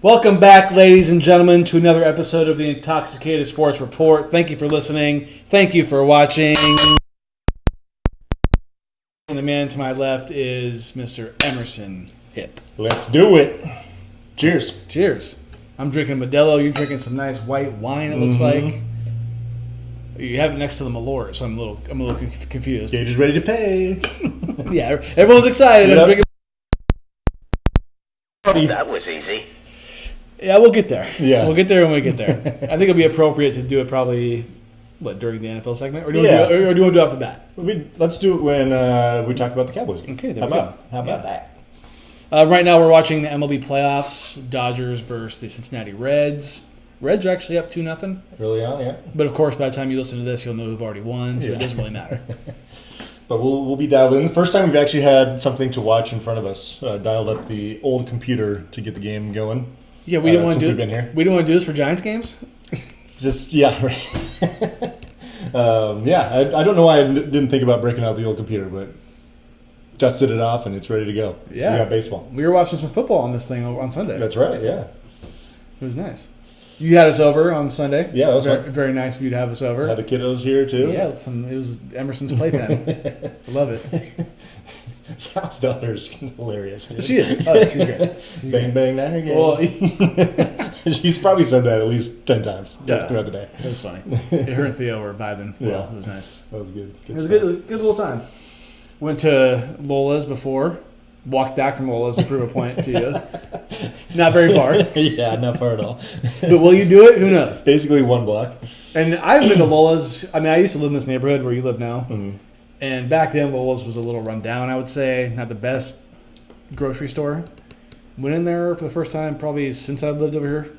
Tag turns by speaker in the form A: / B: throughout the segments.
A: Welcome back, ladies and gentlemen, to another episode of the Intoxicated Sports Report. Thank you for listening. Thank you for watching. And the man to my left is Mr. Emerson Hip.
B: Let's do it. Cheers.
A: Cheers. I'm drinking Modelo. You're drinking some nice white wine, it looks like. You have it next to the Malort, so I'm a little confused.
B: Gage is ready to pay.
A: Yeah, everyone's excited.
B: Yep.
A: I'm drinking.
C: That was easy.
A: Yeah, we'll get there.
B: Yeah.
A: We'll get there when we get there. I think it'll be appropriate to do it probably, during the NFL segment? Or do you want to do it off the bat?
B: Let's do it when we talk about the Cowboys game.
A: Okay, there we go.
B: How about that?
A: Right now we're watching the MLB Playoffs, Dodgers versus the Cincinnati Reds. Reds are actually up 2-0.
B: Early on, yeah.
A: But, of course, by the time you listen to this, you'll know who've already won, so it doesn't really matter.
B: But we'll be dialed in. The first time we've actually had something to watch in front of us. Dialed up the old computer to get the game going.
A: Yeah, we didn't want to do
B: we've been here.
A: We didn't want to do this for Giants games?
B: Just, yeah, right. I don't know why I didn't think about breaking out the old computer, but dusted it off and it's ready to go.
A: Yeah.
B: We got baseball.
A: We were watching some football on this thing on Sunday.
B: That's right, yeah.
A: It was nice. You had us over on Sunday.
B: Yeah, that was
A: very,
B: fun.
A: very nice of you to have us over.
B: Had the kiddos here, too.
A: Yeah, it was Emerson's playpen. I love it.
B: Sal's daughter's hilarious. Dude.
A: She is. Oh, she's great.
B: Bang, bang, Niner game.
A: Well,
B: She's probably said that at least 10 times throughout the day.
A: It was funny. Her and Theo were vibing.
B: Yeah.
A: Well, it was nice.
B: That was good.
A: It was a good little time. Went to Lola's before. Walked back from Lola's to prove a point to you. Not very far.
B: Yeah, not far at all.
A: But will you do it? Who knows?
B: Basically 1 block.
A: And I've been to Lola's. I mean, I used to live in this neighborhood where you live now.
B: Mm-hmm. And
A: back then, Lola's was a little run down, I would say. Not the best grocery store. Went in there for the first time probably since I've lived over here.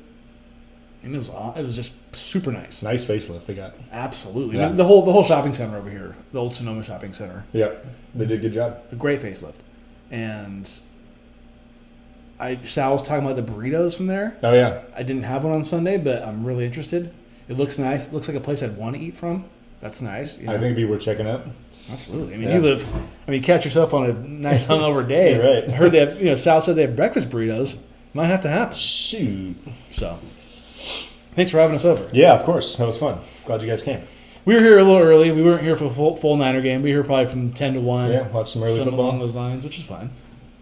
A: And it was just super nice.
B: Nice facelift they got.
A: Absolutely.
B: Yeah.
A: The whole shopping center over here, the old Sonoma Shopping Center.
B: Yeah, they did a good job.
A: A great facelift. And Sal was talking about the burritos from there.
B: Oh, yeah.
A: I didn't have one on Sunday, but I'm really interested. It looks nice. It looks like a place I'd want to eat from. That's nice. You know?
B: I think it'd be worth checking out.
A: Absolutely. I mean, you catch yourself on a nice hungover day.
B: You're right.
A: I heard they have, Sal said they have breakfast burritos. Might have to happen.
B: Shoot.
A: So, thanks for having us over.
B: Yeah, of course. That was fun. Glad you guys came.
A: We were here a little early. We weren't here for the full Niner game. We were here probably from 10 to 1.
B: Yeah, watch some early football.
A: along those lines, which is fine.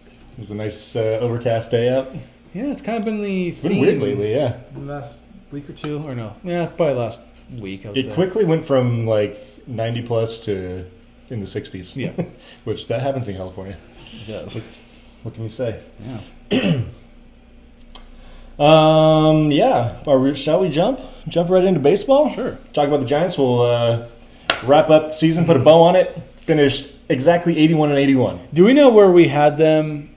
B: It was a nice overcast day out.
A: Yeah, it's kind of been the
B: It's been weird lately, yeah.
A: The last week or two, or no. Yeah, probably last week, I would say.
B: It quickly went from like 90 plus to in the 60s.
A: Yeah.
B: Which that happens in California.
A: Yeah.
B: So, what can you say?
A: Yeah.
B: Shall we jump right into baseball?
A: Sure.
B: Talk about the Giants. We'll wrap up the season, put a bow on it. Finished exactly 81-81.
A: Do we know where we had them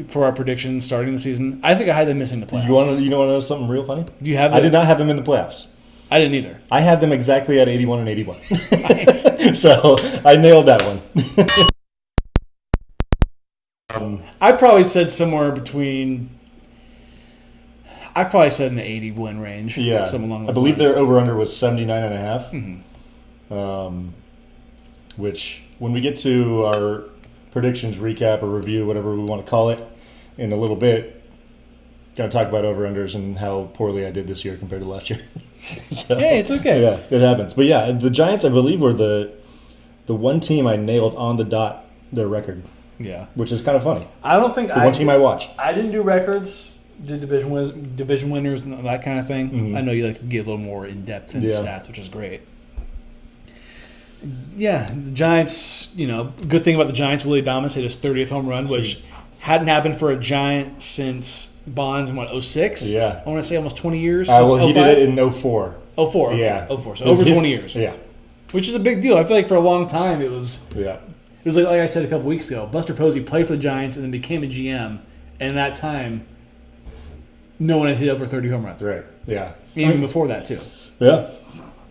A: for our predictions starting the season? I think I had them missing the playoffs.
B: You want to know something real funny?
A: Do you have?
B: I did not have them in the playoffs.
A: I didn't either.
B: I had them exactly at 81-81.
A: Nice.
B: So I nailed that one.
A: I probably said somewhere between. I probably said in the 80 win range.
B: Yeah,
A: Something along those
B: I believe
A: lines.
B: their over/under was 79.5.
A: Mm-hmm.
B: Which, when we get to our predictions recap or review, whatever we want to call it, in a little bit, got to talk about over/unders and how poorly I did this year compared to last year. So,
A: Hey, it's okay.
B: Yeah, it happens. But yeah, the Giants, I believe, were the one team I nailed on the dot their record,
A: Yeah.
B: which is kind of funny.
A: I don't think
B: The one team I watched.
A: I didn't do records. Did division winners and that kind of thing.
B: Mm-hmm.
A: I know you like to get a little more in depth into stats, which is great. Yeah, the Giants. Good thing about the Giants, Willie Adames hit his 30th home run, which hadn't happened for a Giant since Bonds in 06?
B: Yeah.
A: I want to say almost 20 years.
B: He did it in 04.
A: 04. Okay.
B: Yeah.
A: 04. So over 20 years.
B: Yeah.
A: Which is a big deal. I feel like for a long time it was.
B: Yeah.
A: It was like I said a couple weeks ago. Buster Posey played for the Giants and then became a GM, and that time, no one had hit over 30 home runs.
B: Right. Yeah.
A: Even before that too.
B: Yeah.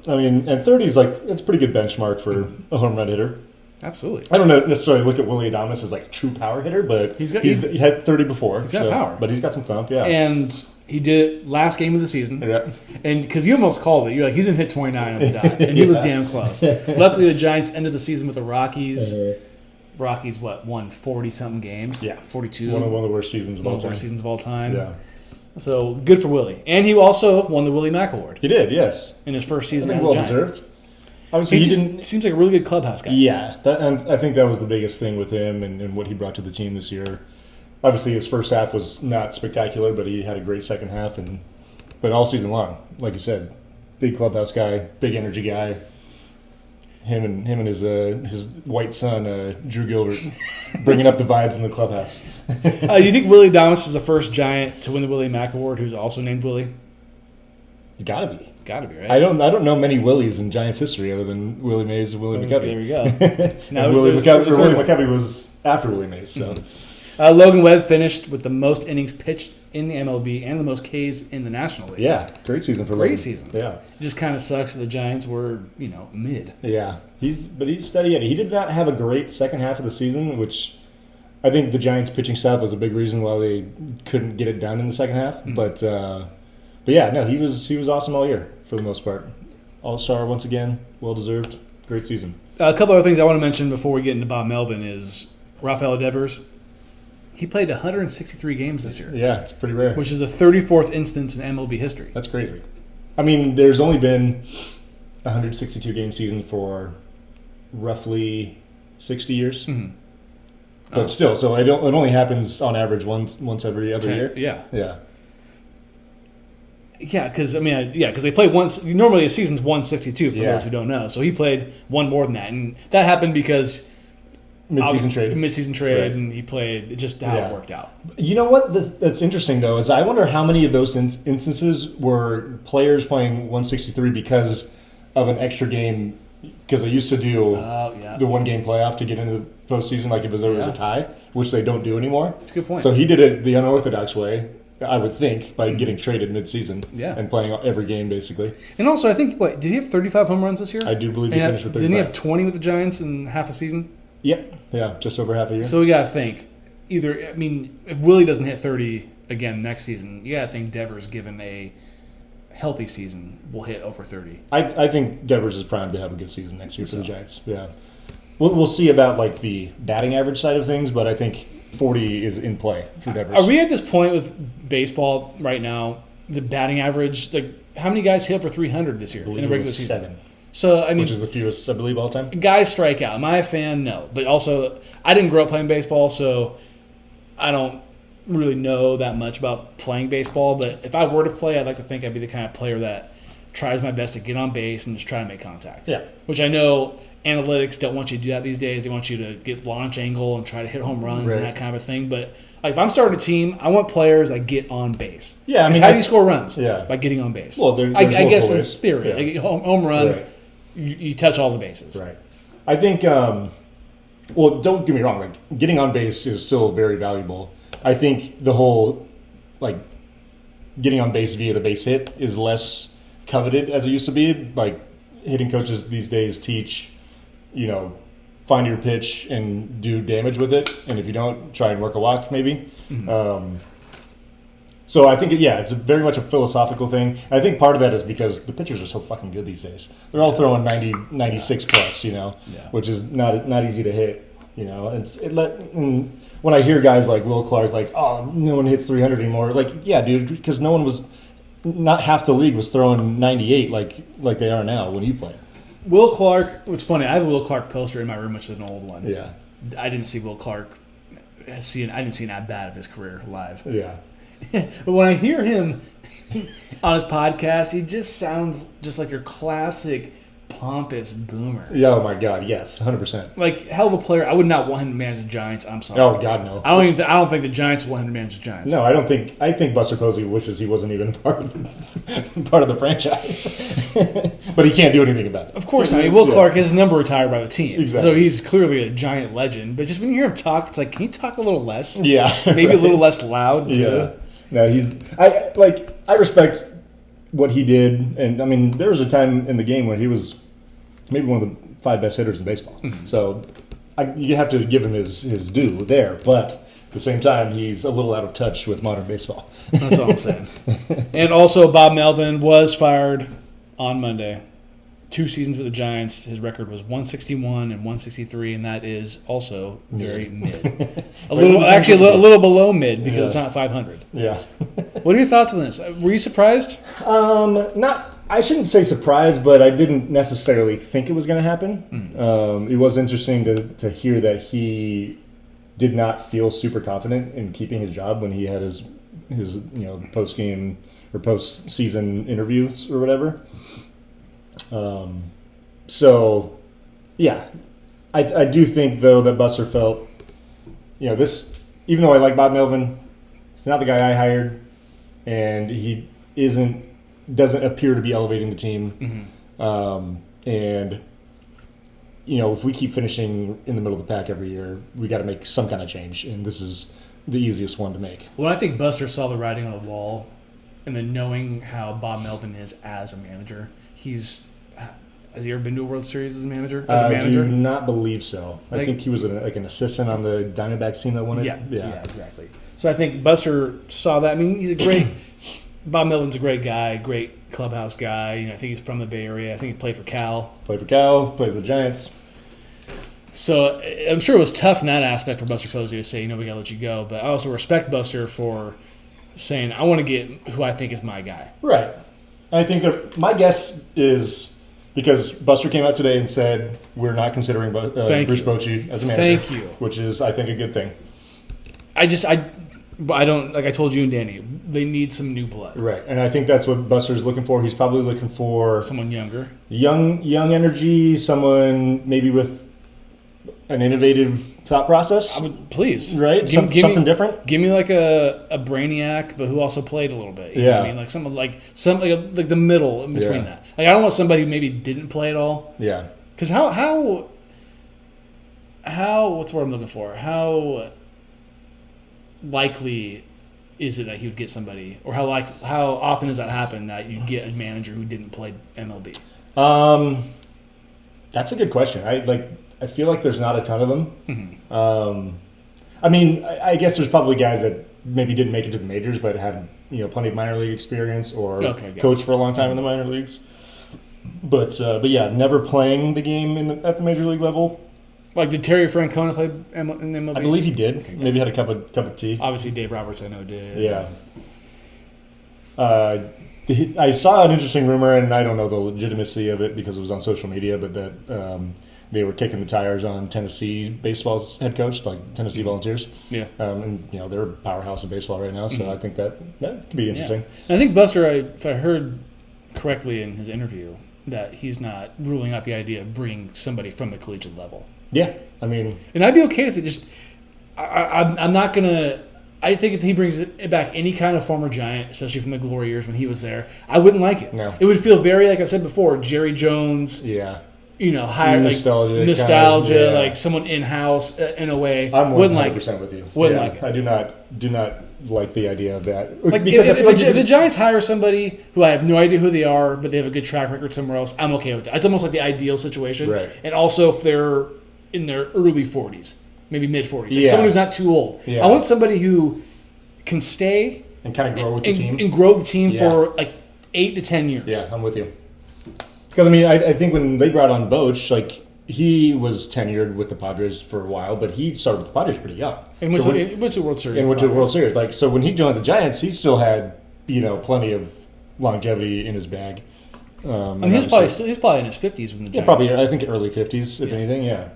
B: I mean, and 30 is it's a pretty good benchmark for a home run hitter.
A: Absolutely.
B: I don't necessarily look at Willie Adames as like a true power hitter, but he had 30 before.
A: He's got power.
B: But he's got some thump, yeah.
A: And he did it last game of the season.
B: Yeah.
A: And because you almost called it. You're like, he's going to hit 29 on the dot. And he was damn close. Luckily, the Giants ended the season with the Rockies. Rockies, won 40-something games?
B: Yeah.
A: 42.
B: One of the worst seasons of all time.
A: Worst seasons of all time.
B: Yeah.
A: So good for Willie. And he also won the Willie Mack Award
B: He did, yes.
A: in his first
B: I
A: season
B: think
A: as a
B: well
A: Giant.
B: deserved. Obviously,
A: He
B: he
A: just
B: didn't.
A: seems like a really good clubhouse guy.
B: Yeah, and I think that was the biggest thing with him and what he brought to the team this year. Obviously, his first half was not spectacular, but he had a great second half, but all season long, like you said, big clubhouse guy, big energy guy. Him and his white son, Drew Gilbert, bringing up the vibes in the clubhouse.
A: You think Willie Adames is the first Giant to win the Willie Mack Award who's also named Willie?
B: It's got to be.
A: Got to be, right?
B: I don't know many Willies in Giants history other than Willie Mays and Willie McCovey.
A: There we go.
B: And Willie McCovey was after Willie Mays. So.
A: Logan Webb finished with the most innings pitched in the MLB and the most Ks in the National League.
B: Yeah, great season for
A: Great
B: Logan.
A: season.
B: Yeah.
A: It just kind of sucks that the Giants were, mid.
B: Yeah, he's steady Eddie. He did not have a great second half of the season, which I think the Giants' pitching staff was a big reason why they couldn't get it done in the second half.
A: Mm-hmm.
B: But yeah, no, he was awesome all year for the most part. All-star once again, well deserved, great season.
A: A couple other things I want to mention before we get into Bob Melvin is Rafael Devers. He played 163 games this year.
B: Yeah, it's pretty rare.
A: Which is the 34th instance in MLB history.
B: That's crazy. I mean, there's only been 162 game season for roughly 60 years.
A: Mm-hmm.
B: But still, so it only happens on average once every other year.
A: Yeah.
B: Yeah.
A: Yeah, because they play once. Normally, a season's 162 for those who don't know. So he played one more than that, and that happened because
B: mid-season trade,
A: right. And he played just how it worked out.
B: You know what? That's interesting though. Is I wonder how many of those instances were players playing 163 because of an extra game. Because they used to do the one-game playoff to get into the postseason, like if there was a tie, which they don't do anymore.
A: That's a good point.
B: So he did it the unorthodox way, I would think, by getting traded mid-season and playing every game, basically.
A: And also, I think, did he have 35 home runs this year?
B: I do believe he finished with 35.
A: Didn't he have 20 with the Giants in half a season?
B: Yep. Yeah, just over half a year.
A: So we got to think, if Willie doesn't hit 30 again next season, you got to think Devers, given a healthy season, will hit over 30.
B: I think Devers is primed to have a good season next year for the Giants. Yeah. We'll see about the batting average side of things, but I think 40 is in play for Devers.
A: Are we at this point with baseball right now, the batting average, how many guys hit for 300 this year in the regular season?
B: 7.
A: So,
B: which is the fewest, I believe, all time.
A: Guys strike out. Am I a fan? No. But also, I didn't grow up playing baseball, so I don't really know that much about playing baseball. But if I were to play, I'd like to think I'd be the kind of player that tries my best to get on base and just try to make contact.
B: Yeah.
A: Which I know analytics don't want you to do that these days. They want you to get launch angle and try to hit home runs and that kind of a thing. But if I'm starting a team, I want players that get on base.
B: Yeah,
A: I mean, how do you score runs?
B: Yeah.
A: By getting on base.
B: Well, there's
A: I guess
B: ways.
A: in theory, home run, you touch all the bases.
B: Right. I think. Well, don't get me wrong. Getting on base is still very valuable. I think the whole getting on base via the base hit is less coveted as it used to be. Hitting coaches these days teach, find your pitch and do damage with it, and if you don't, try and work a walk maybe. Mm-hmm. So I think, it's very much a philosophical thing. I think part of that is because the pitchers are so fucking good these days. They're all throwing 90, 96 plus, which is not easy to hit. And when I hear guys like Will Clark, no one hits 300 anymore. Dude, because no one was, not half the league was throwing 98 like they are now when you play.
A: Will Clark, what's funny, I have a Will Clark poster in my room, which is an old one.
B: Yeah.
A: I didn't see Will Clark, I didn't see an at-bat of his career live.
B: Yeah.
A: But when I hear him on his podcast, he just sounds just like your classic pompous boomer.
B: Yeah, oh my God, yes, 100%.
A: Hell of a player. I would not want him to manage the Giants. I'm sorry.
B: Oh God, no.
A: I don't think the Giants want him to manage the Giants.
B: No, I think Buster Posey wishes he wasn't even part of the franchise. But he can't do anything about it.
A: Of course not. Will Clark, his number retired by the team.
B: Exactly.
A: So he's clearly a Giant legend. But just when you hear him talk, it's can you talk a little less?
B: Yeah.
A: Maybe a little less loud, too.
B: Yeah. No, I respect what he did, and I mean there was a time in the game where he was maybe one of the 5 best hitters in baseball. Mm-hmm. So you have to give him his due there, but at the same time he's a little out of touch with modern baseball.
A: That's all I'm saying. And also Bob Melvin was fired on Monday 2 seasons with the Giants, his record was 161 and 163, and that is also very mid. a little below mid because it's not 500.
B: Yeah.
A: What are your thoughts on this? Were you surprised?
B: I shouldn't say surprised, but I didn't necessarily think it was going to happen. It was interesting to hear that he did not feel super confident in keeping his job when he had his post game or post season interviews or whatever. So yeah, I do think though that Buster felt, this, even though I like Bob Melvin, it's not the guy I hired, and he doesn't appear to be elevating the team. And if we keep finishing in the middle of the pack every year, we got to make some kind of change, and this is the easiest one to make.
A: Well, I think Buster saw the writing on the wall, and then knowing how Bob Melvin is as a manager, has he ever been to a World Series as a manager?
B: I do not believe so. I think he was an assistant on the Diamondbacks team that won it.
A: Yeah, exactly. So I think Buster saw that. I mean, he's a great – Bob Melvin's a great guy, great clubhouse guy. I think he's from the Bay Area. I think he played for Cal.
B: Played for the Giants.
A: So I'm sure it was tough in that aspect for Buster Posey to say, we got to let you go. But I also respect Buster for saying, I want to get who I think is my guy.
B: Right. I think my guess is because Buster came out today and said, we're not considering Bruce Bochy as a manager.
A: Thank you.
B: Which is, I think, a good thing.
A: I don't, like I told you and Danny, they need some new blood.
B: Right. And I think that's what Buster's looking for. He's probably looking for
A: someone younger.
B: Young energy, someone maybe with an innovative thought process.
A: Please.
B: Right? Something different.
A: Give me like a brainiac, but who also played a little bit. You know what I mean? Like someone like the middle in between that. Like I don't want somebody who maybe didn't play at all.
B: Yeah.
A: Because how what's the word I'm looking for? How likely is it that he would get somebody, or how often does that happen that you get a manager who didn't play MLB?
B: That's a good question. I feel like there's not a ton of them.
A: Mm-hmm.
B: I mean, I guess there's probably guys that maybe didn't make it to the majors but had plenty of minor league experience or coached for a long time in the minor leagues. But yeah, never playing the game at the major league level.
A: Like, did Terry Francona play in MLB?
B: I believe he did. Okay, maybe had a cup of tea.
A: Obviously, Dave Roberts, I know, did.
B: Yeah. I saw an interesting rumor, and I don't know the legitimacy of it because it was on social media, but that they were kicking the tires on Tennessee baseball's head coach, like Tennessee Volunteers. Yeah. And they're a powerhouse in baseball right now, so I think that could be interesting.
A: Yeah. And I think Buster, if I heard correctly in his interview, that he's not ruling out the idea of bringing somebody from the collegiate level.
B: Yeah, I mean,
A: and I'd be okay with it. Just, I'm not gonna. I think if he brings back any kind of former Giant, especially from the glory years when he was there, I wouldn't like it.
B: No,
A: it would feel very, like I've said before, Jerry Jones.
B: Yeah,
A: higher nostalgia, like someone in house in a way.
B: I'm 100% with you.
A: Wouldn't like it.
B: I do not like the idea of that.
A: Like because if the Giants hire somebody who I have no idea who they are, but they have a good track record somewhere else, I'm okay with that. It's almost like the ideal situation.
B: Right.
A: And also if they're in their early 40s, maybe mid 40s, like someone who's not too old. Yeah. I want somebody who can stay
B: and kind of grow with the team
A: and grow the team for like 8 to 10 years.
B: Yeah, I'm with you. Because I mean, I think when they brought on Boch, like he was tenured with the Padres for a while, but he started with the Padres pretty young.
A: And went to the World Series.
B: And went to the World Series. Like so, when he joined the Giants, he still had plenty of longevity in his bag.
A: He was probably in his 50s when the Giants.
B: Yeah, probably I think early 50s, if anything. Yeah.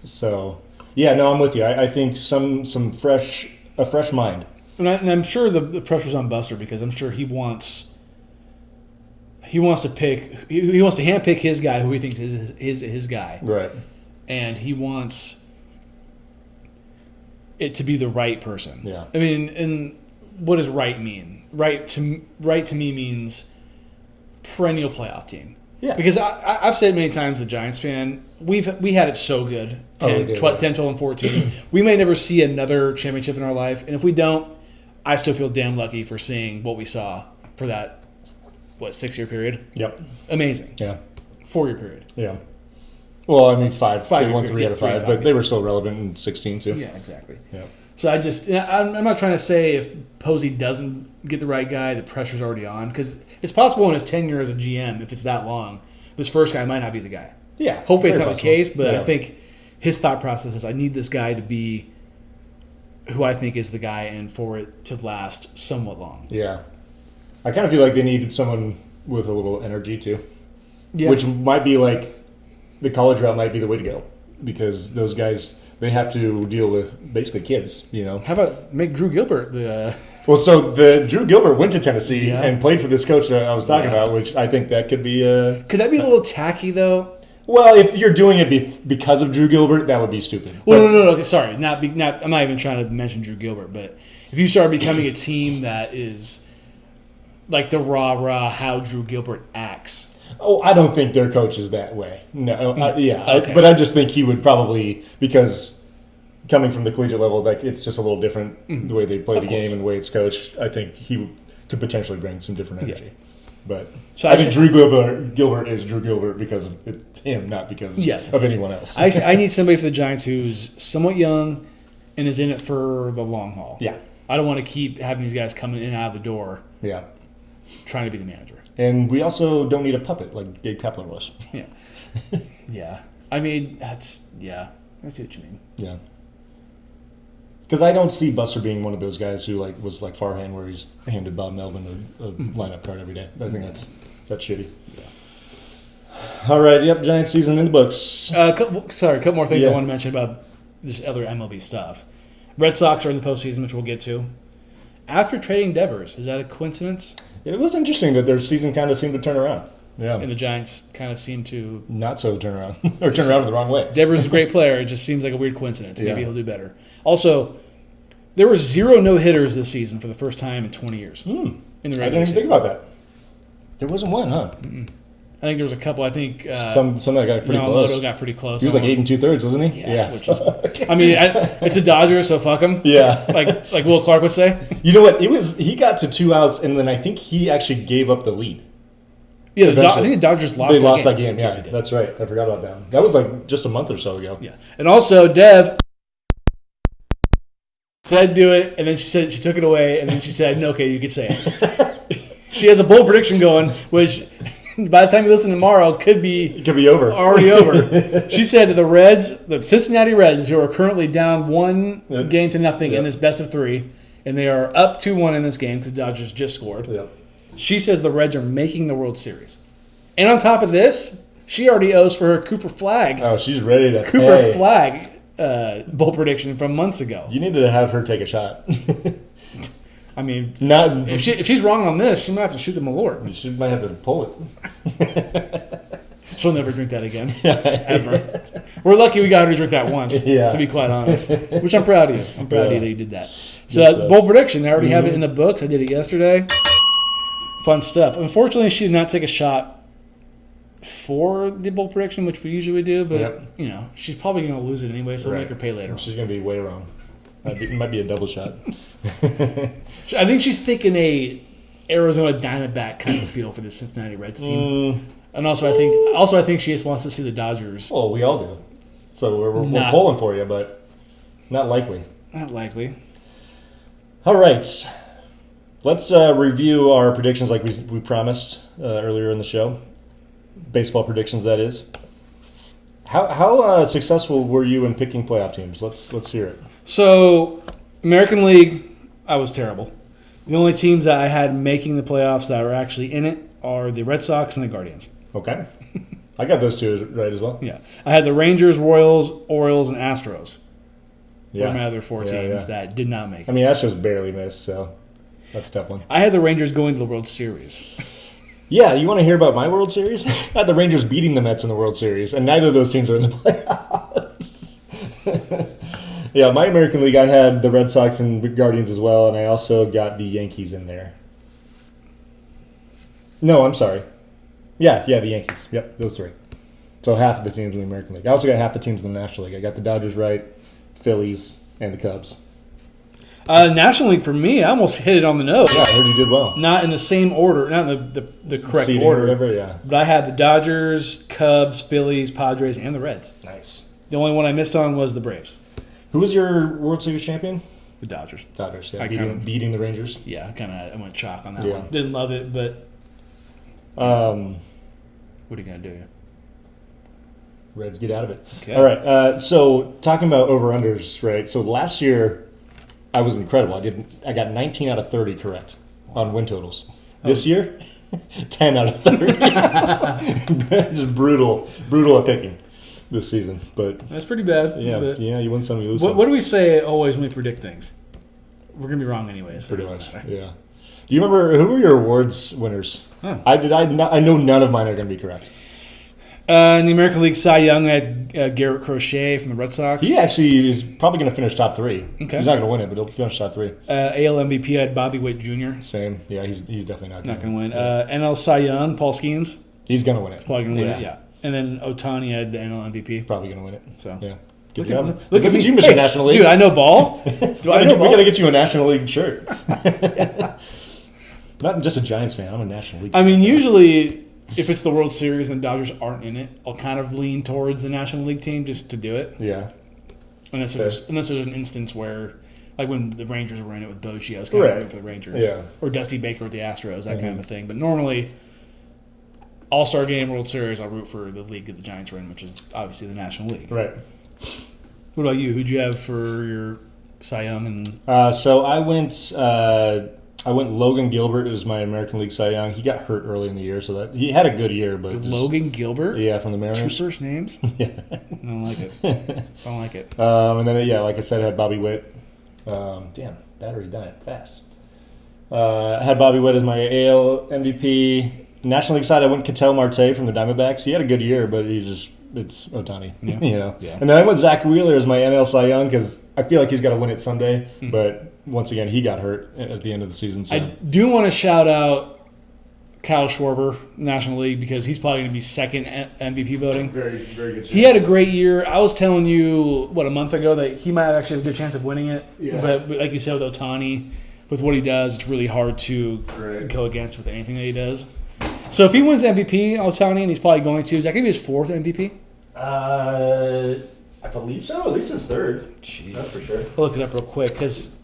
B: So, yeah, no, I'm with you. I think a fresh mind.
A: And I'm sure the pressure's on Buster because I'm sure he wants to handpick his guy who he thinks is his guy.
B: Right.
A: And he wants it to be the right person.
B: Yeah.
A: I mean, and what does right mean? Right to me means perennial playoff team.
B: Yeah.
A: Because I've said many times, the Giants fan, we had it so good, 10, 12, and 14. We may never see another championship in our life. And if we don't, I still feel damn lucky for seeing what we saw for that, 6-year period?
B: Yep.
A: Amazing.
B: Yeah.
A: 4-year period.
B: Yeah. Well, I mean, 5. They won 3 out of 5, but they were still relevant in 16, too.
A: Yeah, exactly.
B: Yeah.
A: So I'm not trying to say if Posey doesn't get the right guy, the pressure's already on. Because it's possible in his tenure as a GM, if it's that long, this first guy might not be the guy.
B: Yeah.
A: Hopefully it's
B: very
A: not the
B: possible.
A: case, but
B: Yeah.
A: I think his thought process is I need this guy to be who I think is the guy and for it to last somewhat long.
B: Yeah. I kind of feel like they needed someone with a little energy too.
A: Yeah.
B: Which might be like the college route might be the way to go because those guys they have to deal with basically kids, you know.
A: How about make Drew Gilbert the
B: Well, so the Drew Gilbert went to Tennessee
A: Yeah.
B: and played for this coach that I was talking
A: Yeah.
B: about, which I think that could be
A: Could that be a little tacky though?
B: well, if you're doing it because of Drew Gilbert, that would be stupid.
A: Well, no. Okay, sorry, not. I'm not even trying to mention Drew Gilbert, but if you start becoming a team that is like the rah how Drew Gilbert acts.
B: Oh, I don't think their coach is that way. No,
A: Okay.
B: but I just think he would probably because coming from the collegiate level, like it's just a little different the way they play the game and the way it's coached. I think he could potentially bring some different energy. But
A: So
B: I think Drew Gilbert is Drew Gilbert because of him, not because
A: Yes.
B: of anyone else.
A: I need somebody for the Giants who's somewhat young and is in it for the long haul.
B: Yeah,
A: I don't want to keep having these guys coming in and out of the door
B: yeah.
A: trying to be the manager.
B: And we also don't need a puppet like Gabe Kapler was.
A: Yeah. Yeah. I mean, I see what you mean.
B: Yeah. Because I don't see Buster being one of those guys who like was like Farhan, where he's handed Bob Melvin a lineup card every day. I think that's shitty. Yeah. All right. Yep. Giants season in the books.
A: A couple more things
B: Yeah.
A: I want to mention about this other MLB stuff. Red Sox are in the postseason, which we'll get to. After trading Devers, is that a coincidence?
B: It was interesting that their season kind of seemed to turn around. Yeah.
A: And the Giants kind of seem to.
B: Not so turn around or turn around in the wrong way.
A: Devers is a great player. It just seems like a weird coincidence. Maybe
B: Yeah.
A: he'll do better. Also, there were 0 no-hitters this season for the first time in 20 years. In the
B: I
A: regular
B: didn't even
A: season.
B: think about that. There wasn't one, huh?
A: I think there was a couple. I think
B: Some that got pretty
A: Yamamoto
B: close.
A: got pretty close.
B: He was like 8 2/3, wasn't he?
A: Yeah. Which is, I mean, it's the Dodgers, so fuck them.
B: Yeah.
A: Like Will Clark would say.
B: You know what? He got to 2 outs, and then I think he actually gave up the lead.
A: Yeah, I
B: Eventually.
A: think the Dodgers lost.
B: They lost that game.
A: they
B: Yeah,
A: did.
B: that's right. I forgot about that. That was like just a month or so ago.
A: Yeah, and also Dev said do it, and then she said she took it away, and then she said, "No, okay, you could say it." She has a bold prediction going, which by the time you listen tomorrow could be
B: It could be over.
A: already over. She said that the Cincinnati Reds, who are currently down 1 game to nothing in this best of 3, and they are up 2-1 in this game because the Dodgers just scored.
B: Yep.
A: She says the Reds are making the World Series. And on top of this, she already owes for her Cooper Flag.
B: Oh, she's ready to
A: Cooper
B: pay.
A: Flag bold prediction from months ago.
B: You need to have her take a shot.
A: I mean,
B: Not-
A: if she's wrong on this, she might have to shoot the Malort.
B: She might have to pull it.
A: She'll never drink that again, ever. We're lucky we got her to drink that once,
B: Yeah.
A: to be quite honest. Which I'm proud of you. I'm proud of you that you did that. So,
B: Yes, sir.
A: bold prediction. I already have it in the books. I did it yesterday. Fun stuff. Unfortunately, she did not take a shot for the bold prediction, which we usually do, but
B: Yep.
A: you know, she's probably going to lose it anyway, so we'll make her pay later.
B: She's going to be way wrong. It might be a double shot.
A: I think she's thinking a Arizona Diamondback kind of feel for the Cincinnati Reds team. And also I think she just wants to see the Dodgers.
B: Well, we all do. So we're
A: Not-
B: pulling for you, but not likely.
A: Not likely.
B: All right. Let's review our predictions like we promised earlier in the show. Baseball predictions, that is. How successful were you in picking playoff teams? Let's hear it.
A: So, American League, I was terrible. The only teams that I had making the playoffs that were actually in it are the Red Sox and the Guardians.
B: Okay. I got those two right as well.
A: Yeah. I had the Rangers, Royals, Orioles, and Astros.
B: Yeah.
A: Were my other 4 teams that did not make it.
B: I mean, Astros barely missed, so that's a tough one.
A: I had the Rangers going to the World Series.
B: Yeah, you want to hear about my World Series? I had the Rangers beating the Mets in the World Series, and neither of those teams are in the playoffs. Yeah, my American League, I had the Red Sox and the Guardians as well, and I also got the Yankees in there. No, I'm sorry. Yeah, the Yankees. Yep, those 3. So half of the teams in the American League. I also got half the teams in the National League. I got the Dodgers right, Phillies, and the Cubs.
A: National League, for me, I almost hit it on the nose.
B: Yeah, I heard you did well.
A: Not in the same order, not in the correct
B: Seeding
A: order.
B: or whatever, yeah.
A: But I had the Dodgers, Cubs, Phillies, Padres, and the Reds.
B: Nice.
A: The only one I missed on was the Braves.
B: Who was your World Series champion?
A: The Dodgers.
B: Dodgers, yeah.
A: I
B: Beating the Rangers.
A: Yeah, I went chalk on that
B: Yeah.
A: one. Didn't love it, but what are you going to do?
B: Reds get out of it.
A: Okay.
B: All right. So talking about over-unders, right? So last year, I was incredible. I got 19 out of 30 correct on win totals. This year, 10 out of 30. Just brutal at picking this season. But
A: That's pretty bad.
B: yeah,
A: but
B: you win some, you lose
A: what,
B: some.
A: what do we say always when we predict things? We're going to be wrong anyways. So
B: Pretty
A: it doesn't
B: much.
A: matter.
B: Yeah. Do you remember who were your awards winners?
A: Huh.
B: I know none of mine are going to be correct.
A: In the American League Cy Young, I had Garrett Crochet from the Red Sox.
B: He actually is probably going to finish top 3.
A: Okay.
B: He's not going to win it, but he'll finish top 3.
A: AL MVP, I had Bobby Witt Jr.
B: Same. Yeah, he's definitely not
A: Not
B: going
A: going to win. NL Cy Young, Paul Skeens.
B: He's going to win it.
A: Probably going to win it, yeah. And then Otani had the NL MVP.
B: Probably going to win it.
A: So
B: Yeah. Good
A: Look
B: job.
A: at
B: Look
A: me.
B: at you, Mr.
A: Hey,
B: National League.
A: dude, I know ball. Do I know
B: we
A: ball?
B: got to get you a National League shirt. Not just a Giants fan. I'm a National League
A: I mean,
B: fan.
A: usually if it's the World Series and the Dodgers aren't in it, I'll kind of lean towards the National League team just to do it.
B: Yeah.
A: Unless there's an instance where, like when the Rangers were in it with Bochy, I was kind of
B: Right.
A: rooting for the Rangers.
B: Yeah.
A: Or Dusty Baker with the Astros, that kind of a thing. But normally, All-Star Game, World Series, I'll root for the league that the Giants are in, which is obviously the National League.
B: Right.
A: What about you? Who'd you have for your Cy Young? And
B: So I went Logan Gilbert. It was my American League Cy Young. He got hurt early in the year, so that he had a good year, but just,
A: Logan Gilbert?
B: yeah, from the
A: Two
B: Mariners.
A: first names?
B: Yeah.
A: I don't like it. I don't like it.
B: And then like I said, I had Bobby Witt. Damn, battery dying fast. I had Bobby Witt as my AL MVP. National League side, I went Ketel Marte from the Diamondbacks. He had a good year, but it's Otani,
A: Yeah.
B: you know.
A: Yeah.
B: And then I went Zach Wheeler as my NL Cy Young because I feel like he's got to win it someday.
A: Mm-hmm.
B: But once again, he got hurt at the end of the season. So
A: I do want to shout out Kyle Schwarber, National League, because he's probably going to be second MVP voting.
B: very, very good.
A: He had a great year. I was telling you, a month ago that he might actually have a good chance of winning it.
B: Yeah.
A: But like you said with Otani, with what he does, it's really hard to
B: Right.
A: go against with anything that he does. So if he wins MVP, Otani, and he's probably going to, is that going to be his 4th MVP?
B: I believe so. At least his 3rd.
A: Jeez.
B: That's for sure.
A: I'll look it up real quick because,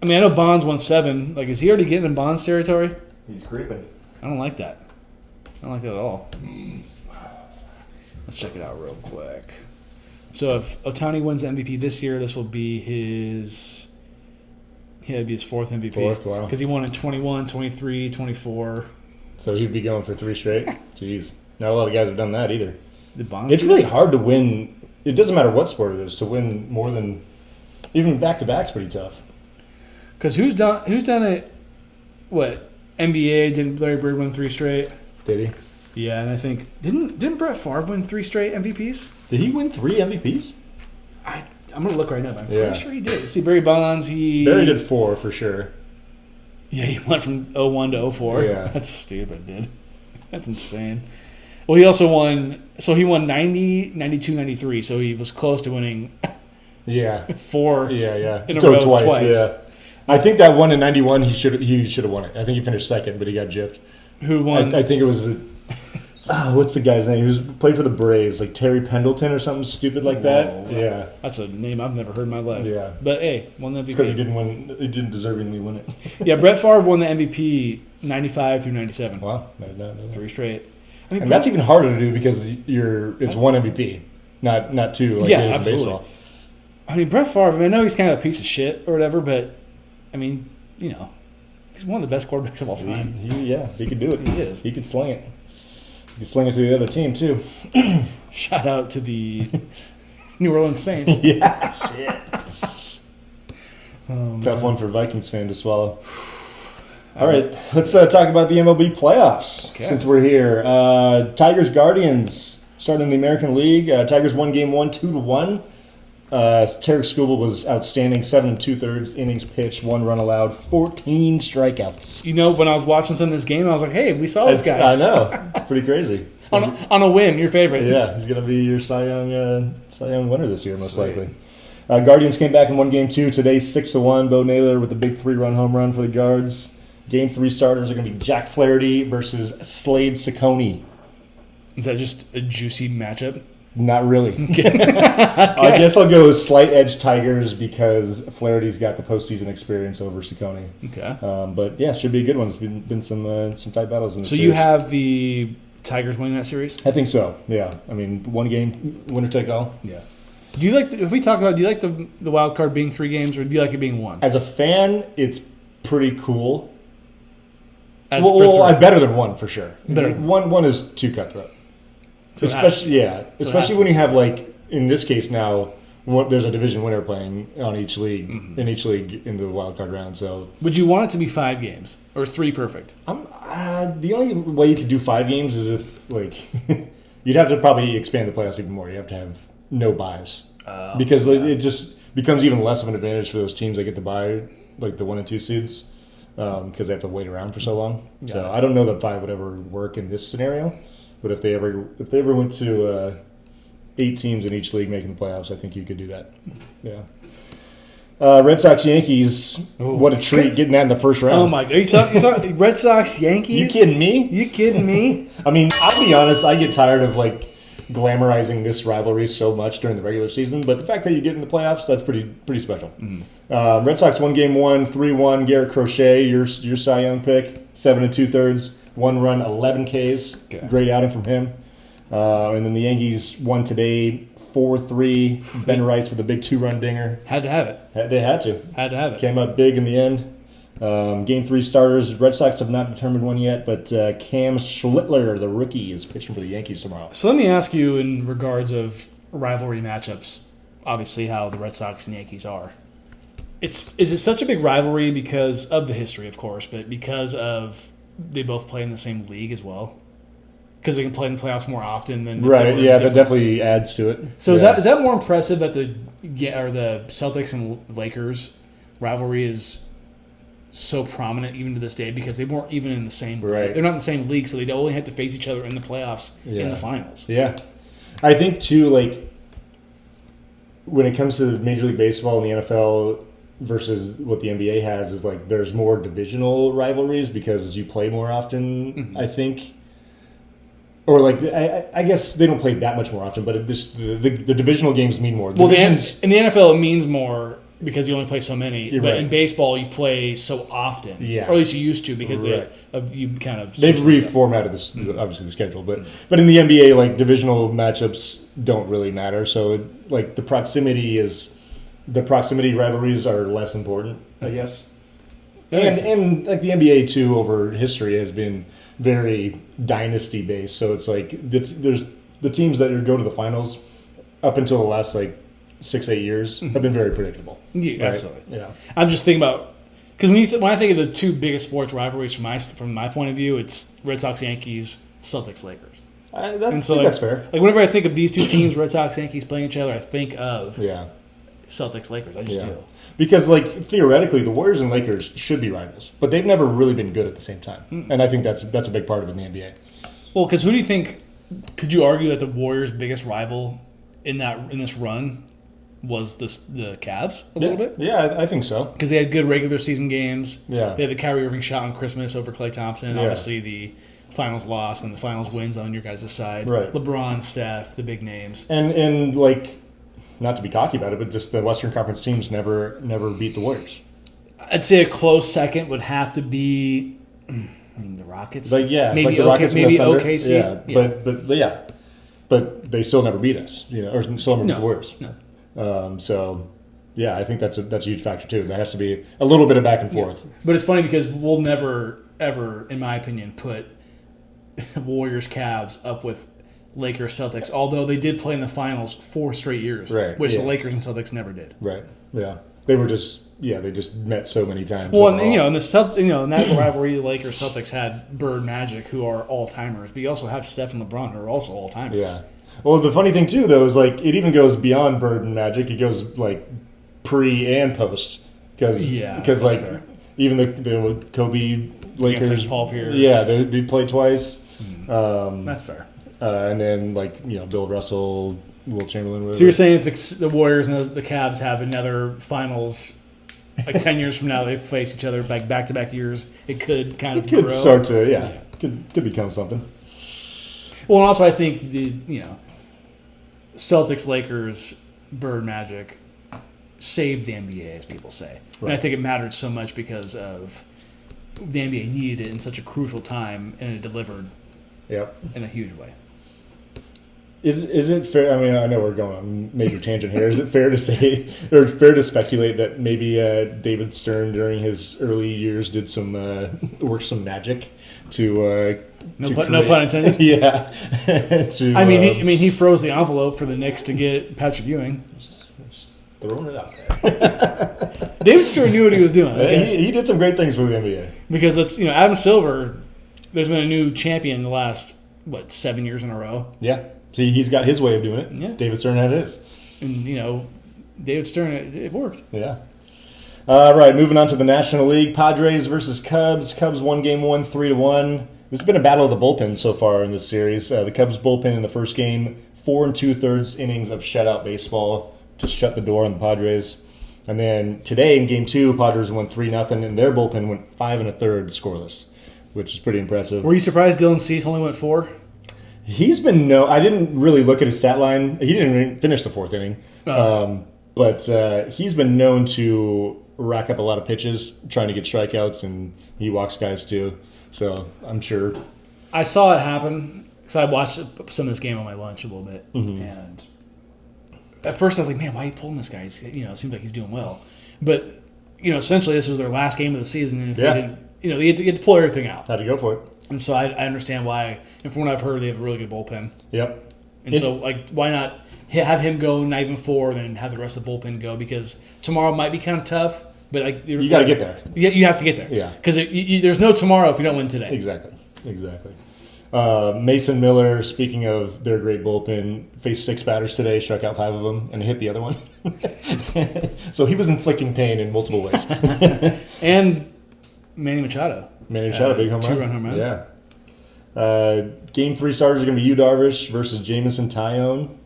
A: I mean, I know Bonds won 7. Like, is he already getting in Bonds territory?
B: He's creeping.
A: I don't like that. I don't like that at all. Let's check it out real quick. So if Otani wins MVP this year, this will be his... Yeah, it'd be his 4th MVP.
B: 4th, wow.
A: Because he won in 21, 23, 24.
B: So he'd be going for 3 straight. Jeez, not a lot of guys have done that either.
A: The Bonds.
B: It's really hard to win. It doesn't matter what sport it is to win more than even back to back's pretty tough.
A: Because who's done it? What, NBA? Didn't Larry Bird win 3 straight?
B: Did he?
A: Yeah, and I think didn't Brett Favre win 3 straight MVPs?
B: Did he win 3 MVPs?
A: I'm gonna look right now, but I'm
B: Yeah.
A: pretty sure he did. See, Barry Bonds,
B: Barry did 4 for sure.
A: Yeah, he went from 01 to 04.
B: Yeah.
A: That's stupid, dude. That's insane. Well, he also won. So he won 90, 92, 93. So he was close to winning
B: Yeah,
A: 4
B: yeah.
A: in a
B: Go
A: row
B: twice. Yeah, I think that one in '91 he should have won it. I think he finished 2nd, but he got gypped.
A: Who won?
B: I think it was. What's the guy's name? He played for the Braves, like Terry Pendleton or something stupid like that.
A: Whoa.
B: Yeah,
A: That's a name I've never heard in my life.
B: Yeah.
A: But hey, won the
B: it's because he
A: MVP.
B: didn't win. He didn't deservingly win it.
A: Yeah, Brett Favre won the MVP 95 through 97.
B: Wow, I did not know that.
A: 3 straight. I mean,
B: And that's even harder to do because it's one MVP, not 2 like
A: Yeah,
B: it is in
A: absolutely.
B: baseball.
A: I mean, Brett Favre, I know he's kind of a piece of shit or whatever, but, I mean, you know, he's one of the best quarterbacks of all time.
B: He could do it.
A: He is.
B: He could sling it. He could sling it to the other team too.
A: Shout out to the New Orleans Saints.
B: Yeah, shit.
A: Um,
B: Tough one for Vikings fan to swallow. All right, let's talk about the MLB playoffs
A: Okay.
B: since we're here. Tigers Guardians starting in the American League. Tigers won game 1 2-1. Tarek Skubal was outstanding. 7 2/3 innings pitched, 1 run allowed, 14 strikeouts.
A: You know, when I was watching some of this game, I was like, hey, we saw this guy.
B: I know, pretty crazy.
A: On a whim, your favorite.
B: Yeah, he's gonna be your Cy Young winner this year, most
A: Sweet.
B: likely. Guardians came back and won game 2 today, 6-1. Bo Naylor with the big 3-run home run for the Guards. Game 3 starters are going to be Jack Flaherty versus Slade Ciccone.
A: Is that just a juicy matchup?
B: Not really. I guess I'll go slight edge Tigers because Flaherty's got the postseason experience over Ciccone.
A: Okay.
B: But yeah, should be a good one. It's been some tight battles in the
A: So
B: series.
A: you have the Tigers winning that series?
B: I think so. Yeah. I mean, one game, winner take all.
A: Yeah. Do you like? If we talk about, do you like the wild card being 3 games, or do you like it being 1?
B: As a fan, it's pretty cool.
A: As
B: better than 1 for sure.
A: Better than
B: 1 is too cutthroat.
A: So
B: Especially when you have, like, in this case now, there's a division winner playing on each league, in each league in the wild card round. So,
A: would you want it to be 5 games, or is 3 perfect?
B: The only way you could do 5 games is if, like, you'd have to probably expand the playoffs even more. You have to have no buys because it just becomes even less of an advantage for those teams that get to buy, like the 1 and 2 seeds, because they have to wait around for so long. So I don't know that 5 would ever work in this scenario, but if they ever went to 8 teams in each league making the playoffs, I think you could do that. Yeah. Red Sox Yankees. Ooh. What a treat getting that in the first round.
A: Oh my God! You talking Red Sox Yankees?
B: You kidding me?
A: You kidding me?
B: I mean, I'll be honest. I get tired of like glamorizing this rivalry so much during the regular season, but the fact that you get in the playoffs, that's pretty special. Red Sox won Game 1, 3-1. Garrett Crochet, your Cy Young pick, 7 2/3, 1 run, 11 Ks. Okay. Great outing from him. And then the Yankees won today 4-3. Ben Wrights with a big 2-run dinger.
A: Had to have it.
B: They had to.
A: Had to have it.
B: Came up big in the end. Game 3 starters. Red Sox have not determined one yet, but Cam Schlittler, the rookie, is pitching for the Yankees tomorrow.
A: So let me ask you in regards of rivalry matchups, obviously how the Red Sox and Yankees are. Is it such a big rivalry because of the history, of course, but because of they both play in the same league as well? Because they can play in the playoffs more often than
B: right. Yeah, that definitely adds to it.
A: So is that more impressive that the Celtics and Lakers rivalry is so prominent even to this day because they weren't even in the same league.
B: Right.
A: They're not in the same league, so they only had to face each other in the playoffs in the finals.
B: Yeah, I think too. Like when it comes to Major League Baseball and the NFL versus what the NBA has, is like there's more divisional rivalries because you play more often. Mm-hmm. I think. Or like I guess they don't play that much more often, but the divisional games mean more.
A: Well, in the NFL it means more because you only play so many.
B: You're
A: but
B: right.
A: In baseball you play so often, or at least you used to because they've
B: reformatted this obviously the schedule. But in the NBA, like divisional matchups don't really matter. So like the proximity rivalries are less important, I guess. And like the NBA too over history has been very dynasty based, so it's like there's the teams that go to the finals up until the last like 6-8 years have been very predictable.
A: Yeah,
B: right?
A: absolutely.
B: Yeah,
A: I'm just thinking about because when I think of the 2 biggest sports rivalries from my point of view, it's Red Sox Yankees, Celtics Lakers.
B: I think that's fair.
A: Like whenever I think of these 2 teams, Red Sox Yankees playing each other, I think of Celtics Lakers. I just do.
B: Because, like, theoretically, the Warriors and Lakers should be rivals, but they've never really been good at the same time. And I think that's a big part of it in the NBA.
A: Well, because who do you think – could you argue that the Warriors' biggest rival in this run was the Cavs a little bit?
B: Yeah, I think so.
A: Because they had good regular season games.
B: Yeah.
A: They had the Kyrie Irving shot on Christmas over Klay Thompson, and obviously the finals loss and the finals wins on your guys' side.
B: Right.
A: LeBron, Steph, the big names.
B: And like – not to be cocky about it, but just the Western Conference teams never beat the Warriors.
A: I'd say a close second would have to be, the Rockets.
B: But maybe
A: like
B: the Rockets and the Thunder.
A: OKC.
B: But they still never beat us, or still never beat the Warriors.
A: No.
B: So, I think that's a huge factor too. There has to be a little bit of back and forth.
A: Yeah. But it's funny because we'll never ever, in my opinion, put Warriors Cavs up with Lakers, Celtics, although they did play in the finals 4 straight years, which the Lakers and Celtics never did.
B: Right. Yeah. They were they just met so many times.
A: Well, and in that rivalry, Lakers, Celtics had Bird, Magic, who are all timers, but you also have Steph and LeBron, who are also all timers.
B: Yeah. Well, the funny thing too, though, is like it even goes beyond Bird and Magic. It goes like pre and post because like fair. Even the Kobe Lakers,
A: like Paul Pierce,
B: they played twice.
A: That's fair.
B: And then, Bill Russell, Will Chamberlain. Whatever.
A: So you're saying if the Warriors and the Cavs have another finals, like 10 years from now, they face each other back-to-back years, it could kind of grow?
B: Start to, could become something.
A: Well, and also I think the Celtics, Lakers, Bird, Magic saved the NBA, as people say. Right. And I think it mattered so much because of the NBA needed it in such a crucial time, and it delivered
B: Yep.
A: in a huge way.
B: Is it fair? I mean, I know we're going on a major tangent here. Is it fair to say, or fair to speculate that maybe David Stern during his early years did some worked some magic to
A: No pun intended.
B: Yeah.
A: I mean, he froze the envelope for the Knicks to get Patrick Ewing.
B: Just throwing it out there.
A: David Stern knew what he was doing. Okay?
B: He did some great things for the NBA.
A: Because it's Adam Silver. There's been a new champion the last 7 years in a row.
B: Yeah. See, he's got his way of doing it.
A: Yeah.
B: David Stern had his.
A: And David Stern, it worked.
B: Yeah. All right, moving on to the National League. Padres versus Cubs. Cubs won game 1, 3-1. This has been a battle of the bullpen so far in this series. The Cubs bullpen in the first game, 4 2/3 innings of shutout baseball to shut the door on the Padres. And then today in game 2, Padres won 3-0, and their bullpen went 5 1/3 scoreless, which is pretty impressive.
A: Were you surprised Dylan Cease only went 4?
B: He's been I didn't really look at his stat line. He didn't even finish the 4th inning. But he's been known to rack up a lot of pitches trying to get strikeouts, and he walks guys too. So I'm sure.
A: I saw it happen because I watched some of this game on my lunch a little bit. And at first I was like, man, why are you pulling this guy? He's, it seems like he's doing well. But, essentially this was their last game of the season. And if they didn't, you had to pull everything out.
B: Had to go for it.
A: And so I understand why. And from what I've heard, they have a really good bullpen.
B: Yep.
A: And so, why not have him go not even 4 and then have the rest of the bullpen go? Because tomorrow might be kind of tough, but
B: you got to get there.
A: You have to get there.
B: Yeah.
A: Because there's no tomorrow if you don't win today.
B: Exactly. Mason Miller, speaking of their great bullpen, faced 6 batters today, struck out 5 of them, and hit the other one. So he was inflicting pain in multiple ways.
A: And Manny Machado.
B: Big home run.
A: 2-run home run.
B: Yeah. Game 3 starters are going to be Yu Darvish versus Jamison Tyone.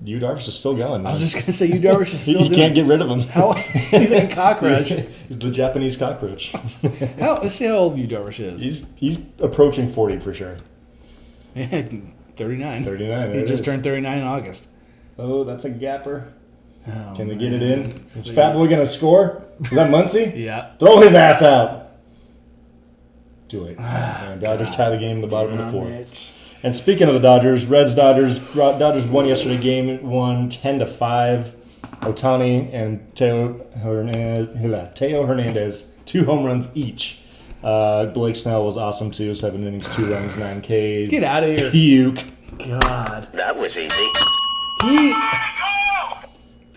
B: Yu Darvish is still going. Man.
A: I was just going to say Yu Darvish is still
B: You can't get rid of him.
A: He's like a cockroach.
B: He's the Japanese cockroach.
A: Let's see how old Yu Darvish is.
B: He's approaching 40 for sure.
A: 39.
B: 39.
A: He just turned 39 in August.
B: Oh, that's a gapper.
A: Oh,
B: Can they get it in? Is Fat Boy going to score? Is that Muncy?
A: Yeah.
B: Throw his ass out. Too late. And Dodgers tie the game in the bottom of the 4th. And speaking of the Dodgers, Dodgers won yesterday game 1, 10-5. Ohtani and Teo Hernandez, 2 home runs each. Blake Snell was awesome too, 7 innings, 2 runs, 9 Ks.
A: Get out of here.
B: Puke.
A: God.
C: That was easy.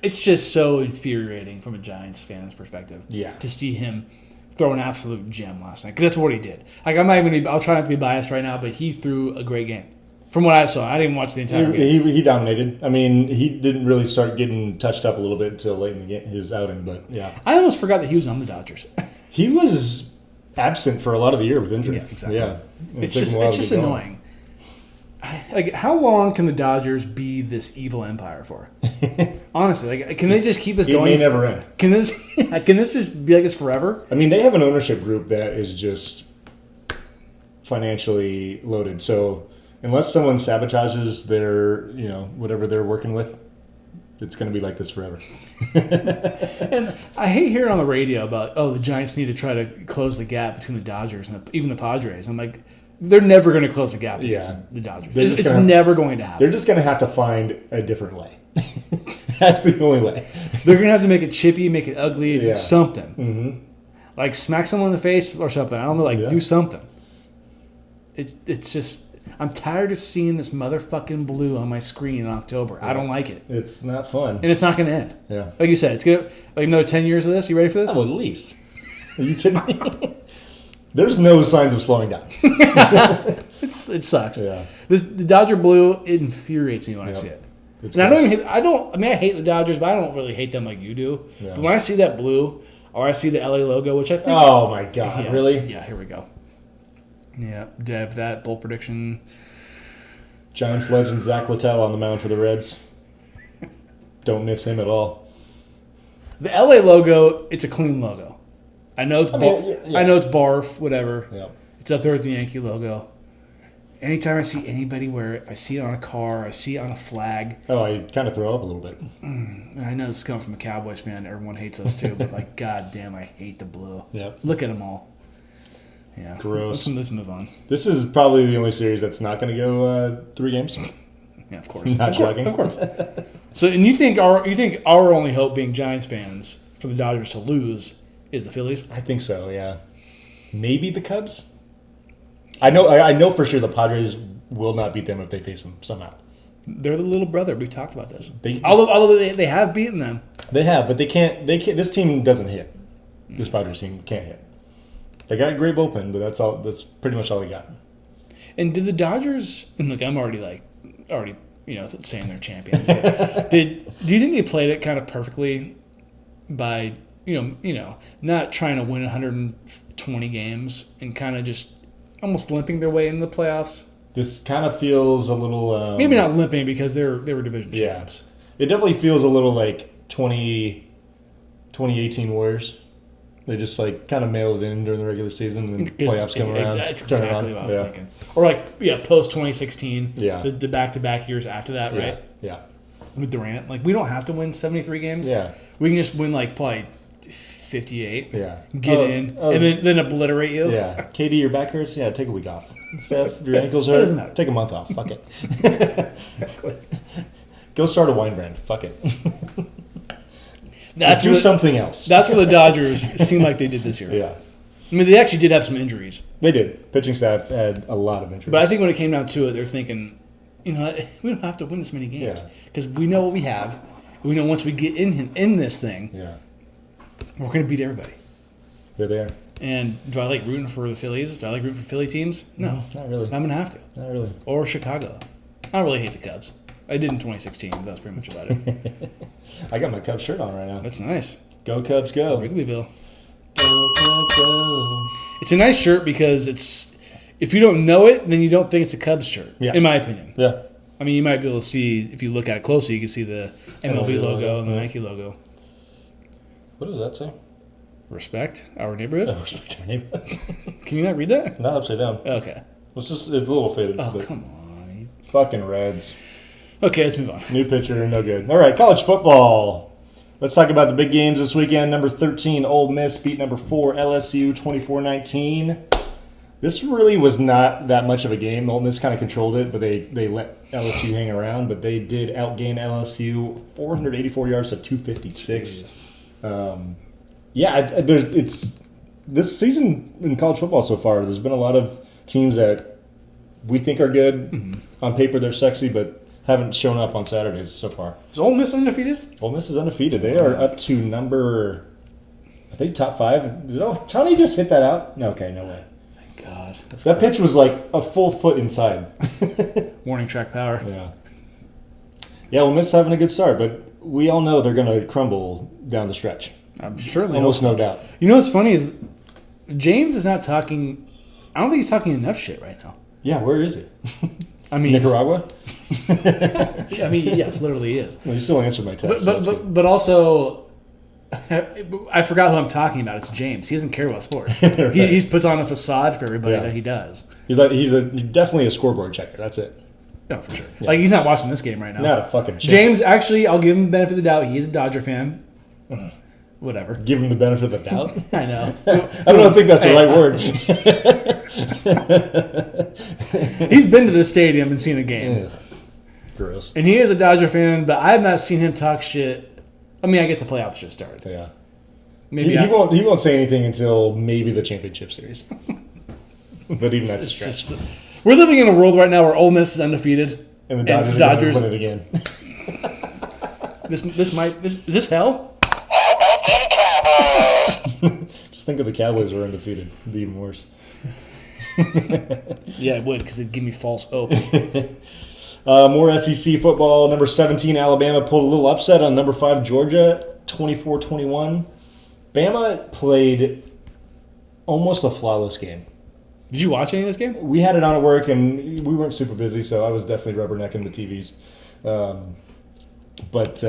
A: It's just so infuriating from a Giants fan's perspective.
B: Yeah.
A: To see him throw an absolute gem last night, because that's what he did. I'm not even. I'll try not to be biased right now, but he threw a great game. From what I saw, I didn't even watch the entire game.
B: He dominated. I mean, he didn't really start getting touched up a little bit until late in the game, his outing, but yeah.
A: I almost forgot that he was on the Dodgers.
B: He was absent for a lot of the year with injury.
A: Yeah, exactly.
B: Yeah,
A: It's just annoying. How long can the Dodgers be this evil empire for? Honestly, can they just keep this going?
B: It may never end.
A: Can this just be like this forever?
B: I mean, they have an ownership group that is just financially loaded. So unless someone sabotages their, whatever they're working with, it's going to be like this forever.
A: And I hate hearing on the radio about, the Giants need to try to close the gap between the Dodgers and even the Padres. I'm like, they're never going to close the gap against the Dodgers. It's never going to happen.
B: They're just going to have to find a different way. That's the only way.
A: They're going to have to make it chippy, make it ugly, something.
B: Mm-hmm.
A: Like smack someone in the face or something. I don't know, do something. It's just, I'm tired of seeing this motherfucking blue on my screen in October. Yeah. I don't like it.
B: It's not fun.
A: And it's not going to end.
B: Yeah.
A: Like you said, it's going to, another 10 years of this? You ready for this?
B: Oh, at least. Are you kidding me? There's no signs of slowing down.
A: It sucks.
B: Yeah.
A: The Dodger blue, it infuriates me when I see it. And I hate the Dodgers, but I don't really hate them like you do. Yeah. But when I see that blue, or I see the LA logo, which I think...
B: Oh, my God. Really?
A: Yeah, here we go. Yeah, Dev, that bold prediction.
B: Giants legend Zach Littell on the mound for the Reds. Don't miss him at all.
A: The LA logo, it's a clean logo. I know it's I know it's barf, whatever.
B: Yeah.
A: It's up there with the Yankee logo. Anytime I see anybody wear it, I see it on a car, I see it on a flag.
B: Oh, I kind of throw up a little bit.
A: And I know this is coming from a Cowboys fan. Everyone hates us too, but God damn, I hate the blue.
B: Yep.
A: Look at them all. Yeah.
B: Gross.
A: Let's move on.
B: This is probably the only series that's not going to go 3 games.
A: Yeah, of course.
B: Not shocking.
A: Of course. So, and you think our only hope, being Giants fans, for the Dodgers to lose is the Phillies?
B: I think so. Yeah. Maybe the Cubs. I know for sure the Padres will not beat them if they face them somehow.
A: They're the little brother. We talked about this.
B: Although
A: they have beaten them.
B: they have, but they can't. This team doesn't hit. This Padres team can't hit. They got a great bullpen, but that's all. That's pretty much all they got.
A: And did the Dodgers? And look, I'm already saying they're champions. But do you think they played it kind of perfectly by not trying to win 120 games and kind of just almost limping their way into the playoffs?
B: This kind of feels a little...
A: maybe not limping because they were division champs.
B: It definitely feels a little like 2018 Warriors. They just kind of mailed it in during the regular season and then playoffs come around.
A: That's exactly what I was thinking. Or post 2016.
B: Yeah.
A: The back-to-back years after that, right?
B: Yeah.
A: With Durant. We don't have to win 73 games.
B: Yeah.
A: We can just win probably 58.
B: Yeah.
A: Get in. And then obliterate you.
B: Yeah. KD, your back hurts? Yeah, take a week off. Steph, your ankles hurt?
A: Doesn't matter.
B: Take a month off. Fuck it. Go start a wine brand. Fuck it. Do something else.
A: That's what the Dodgers seem like they did this year.
B: Yeah.
A: I mean, they actually did have some injuries.
B: They did. Pitching staff had a lot of injuries.
A: But I think when it came down to it, they're thinking, we don't have to win this many games because we know what we have. We know once we get in this thing, we're going to beat everybody.
B: They're there.
A: And do I like rooting for the Phillies? Do I like rooting for Philly teams? No,
B: not really.
A: I'm going to have to.
B: Not really.
A: Or Chicago. I don't really hate the Cubs. I did in 2016, but that's pretty much about it.
B: I got my Cubs shirt on right now.
A: That's nice.
B: Go Cubs, go.
A: Wrigleyville.
B: Go Cubs, go.
A: It's a nice shirt because if you don't know it, then you don't think it's a Cubs shirt, in my opinion.
B: Yeah.
A: I mean, you might be able to see, if you look at it closely, you can see the MLB logo and the Nike logo.
B: What does that say?
A: Respect our neighborhood?
B: Oh, respect our neighborhood.
A: Can you not read that?
B: Not upside down.
A: Okay.
B: It's a little faded.
A: Oh, come on.
B: Fucking Reds.
A: Okay, let's move on.
B: New pitcher, no good. All right, college football. Let's talk about the big games this weekend. Number 13, Ole Miss beat number 4, LSU, 24-19. This really was not that much of a game. Ole Miss kind of controlled it, but they let LSU hang around. But they did outgain LSU 484 yards to 256. This season in college football so far, there's been a lot of teams that we think are good. Mm-hmm. On paper, they're sexy, but haven't shown up on Saturdays so far.
A: Is Ole Miss undefeated?
B: Ole Miss is undefeated. They are up to number, I think, top 5. Did Tony just hit that out? No, okay, no way.
A: Thank God.
B: That pitch was like a full foot inside.
A: Warning track power.
B: Yeah. Yeah, Ole Miss having a good start, but we all know they're going to crumble down the stretch.
A: I'm sure they
B: almost no doubt.
A: You know what's funny is James is not talking. I don't think he's talking enough shit right now.
B: Yeah, where is he?
A: I mean,
B: Nicaragua?
A: I mean, yes, literally he is.
B: Well, he still answered my text.
A: But also, I forgot who I'm talking about. It's James. He doesn't care about sports.
B: Right.
A: He puts on a facade for everybody that he does.
B: He's definitely a scoreboard checker. That's it.
A: No, for sure. Yeah. He's not watching this game right now.
B: Not a fucking chance.
A: Chance. James, actually, I'll give him the benefit of the doubt. He is a Dodger fan. Whatever.
B: Give him the benefit of the doubt?
A: I know.
B: I don't think that's the right word.
A: He's been to the stadium and seen a game.
B: Ugh. Gross.
A: And he is a Dodger fan, but I have not seen him talk shit. I mean, I guess the playoffs just started.
B: Yeah.
A: Maybe
B: he won't say anything until maybe the championship series. But even that's a stretch.
A: We're living in a world right now where Ole Miss is undefeated.
B: And the Dodgers are going to win it again.
A: Is this hell?
B: Just think if the Cowboys were undefeated. It'd be even worse.
A: Yeah, it would, because they'd give me false hope.
B: More SEC football. Number 17, Alabama pulled a little upset on number 5, Georgia, 24-21. Bama played almost a flawless game.
A: Did you watch any of this game?
B: We had it on at work, and we weren't super busy, so I was definitely rubbernecking the TVs. But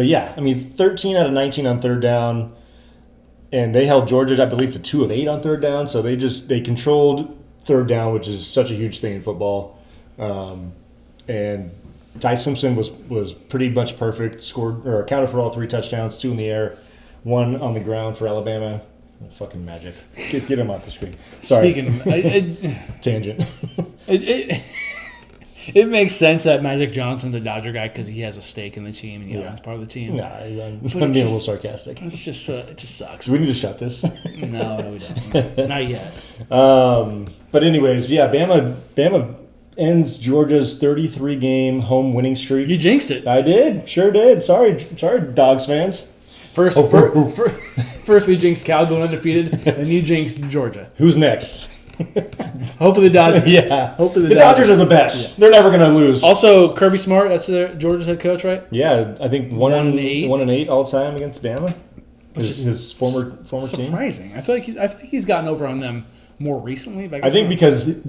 B: yeah, I mean, 13 out of 19 on third down, and they held Georgia, I believe, to 2 of 8 on third down. So they controlled third down, which is such a huge thing in football. And Ty Simpson was pretty much perfect. Accounted for all 3 touchdowns, 2 in the air, 1 on the ground for Alabama. Fucking Magic. Get him off the screen. Sorry. Tangent.
A: It makes sense that Magic Johnson's a Dodger guy because he has a stake in the team and he's part of the team.
B: Nah, I'm being a little sarcastic.
A: It's just it just sucks.
B: Do we need to shut this?
A: No, we don't. Not yet.
B: But anyways, yeah, Bama ends Georgia's 33-game home winning streak.
A: You jinxed it.
B: I did. Sure did. Sorry, Dogs fans.
A: First we jinxed Cal going undefeated, and you jinxed Georgia.
B: Who's next?
A: Hopefully the Dodgers.
B: Yeah.
A: Hopefully
B: the Dodgers are the best. Yeah. They're never going to lose.
A: Also, Kirby Smart, that's Georgia's head coach, right?
B: Yeah, I think 1-8 all time against Bama. His former team.
A: Surprising. I feel like he's gotten over on them more recently.
B: I think because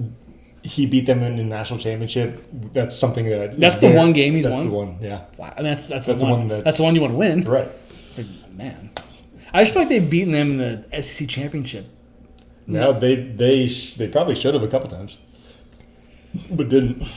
B: he beat them in the national championship. That's something that.
A: That's the one game he's won.
B: That's the one. Yeah.
A: Wow. I mean, that's the one. That's the one you want to win.
B: Right.
A: Man, I just feel like they've beaten them in the SEC championship.
B: No, they probably should have a couple times, but didn't.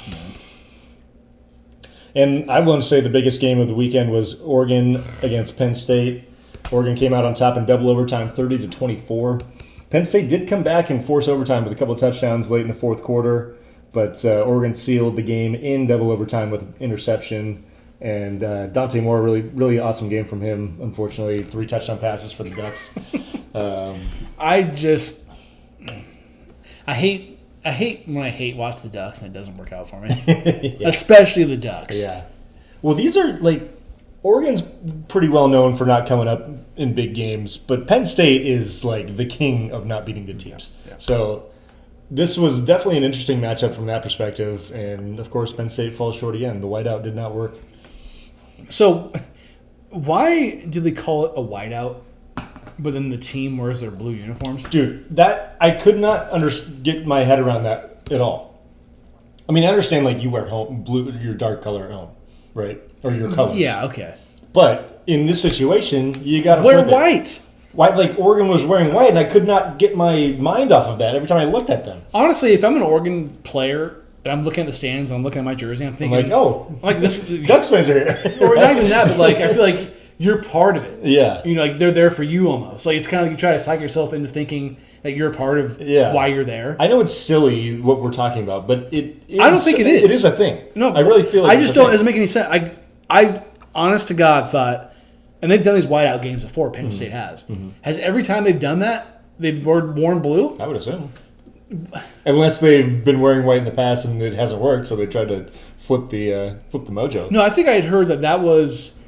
B: And I want to say the biggest game of the weekend was Oregon against Penn State. Oregon came out on top in double overtime, 30-24. Penn State did come back and force overtime with a couple of touchdowns late in the fourth quarter, but Oregon sealed the game in double overtime with an interception. And Dante Moore, really awesome game from him. Unfortunately, 3 touchdown passes for the Ducks.
A: I hate when I watch the Ducks and it doesn't work out for me. Yeah. Especially the Ducks.
B: Yeah. Well, these are Oregon's pretty well known for not coming up in big games, but Penn State is the king of not beating good teams. Yeah. So this was definitely an interesting matchup from that perspective. And of course, Penn State falls short again. The whiteout did not work.
A: So why do they call it a whiteout? But then the team wears their blue uniforms?
B: Dude, that I could not get my head around that at all. I mean, I understand you wear your dark color at home, right? Or your colors.
A: Yeah, okay.
B: But in this situation, you got to
A: wear white.
B: White, Oregon was wearing white, and I could not get my mind off of that every time I looked at them.
A: Honestly, if I'm an Oregon player and I'm looking at the stands and I'm looking at my jersey, I'm thinking, this
B: Ducks fans are here.
A: Or not even that, but I feel like you're part of it.
B: Yeah.
A: They're there for you almost. It's kind of like you try to psych yourself into thinking that you're part of why you're there.
B: I know it's silly what we're talking about, but it is.
A: I don't think it is.
B: It is a thing.
A: No.
B: I really feel
A: I just don't. It doesn't make any sense. I honest to God thought, and they've done these whiteout games before, Penn State has. Mm-hmm. Has every time they've done that, they've worn blue?
B: I would assume. Unless they've been wearing white in the past and it hasn't worked, so they tried to flip the mojo.
A: No, I think I had heard that was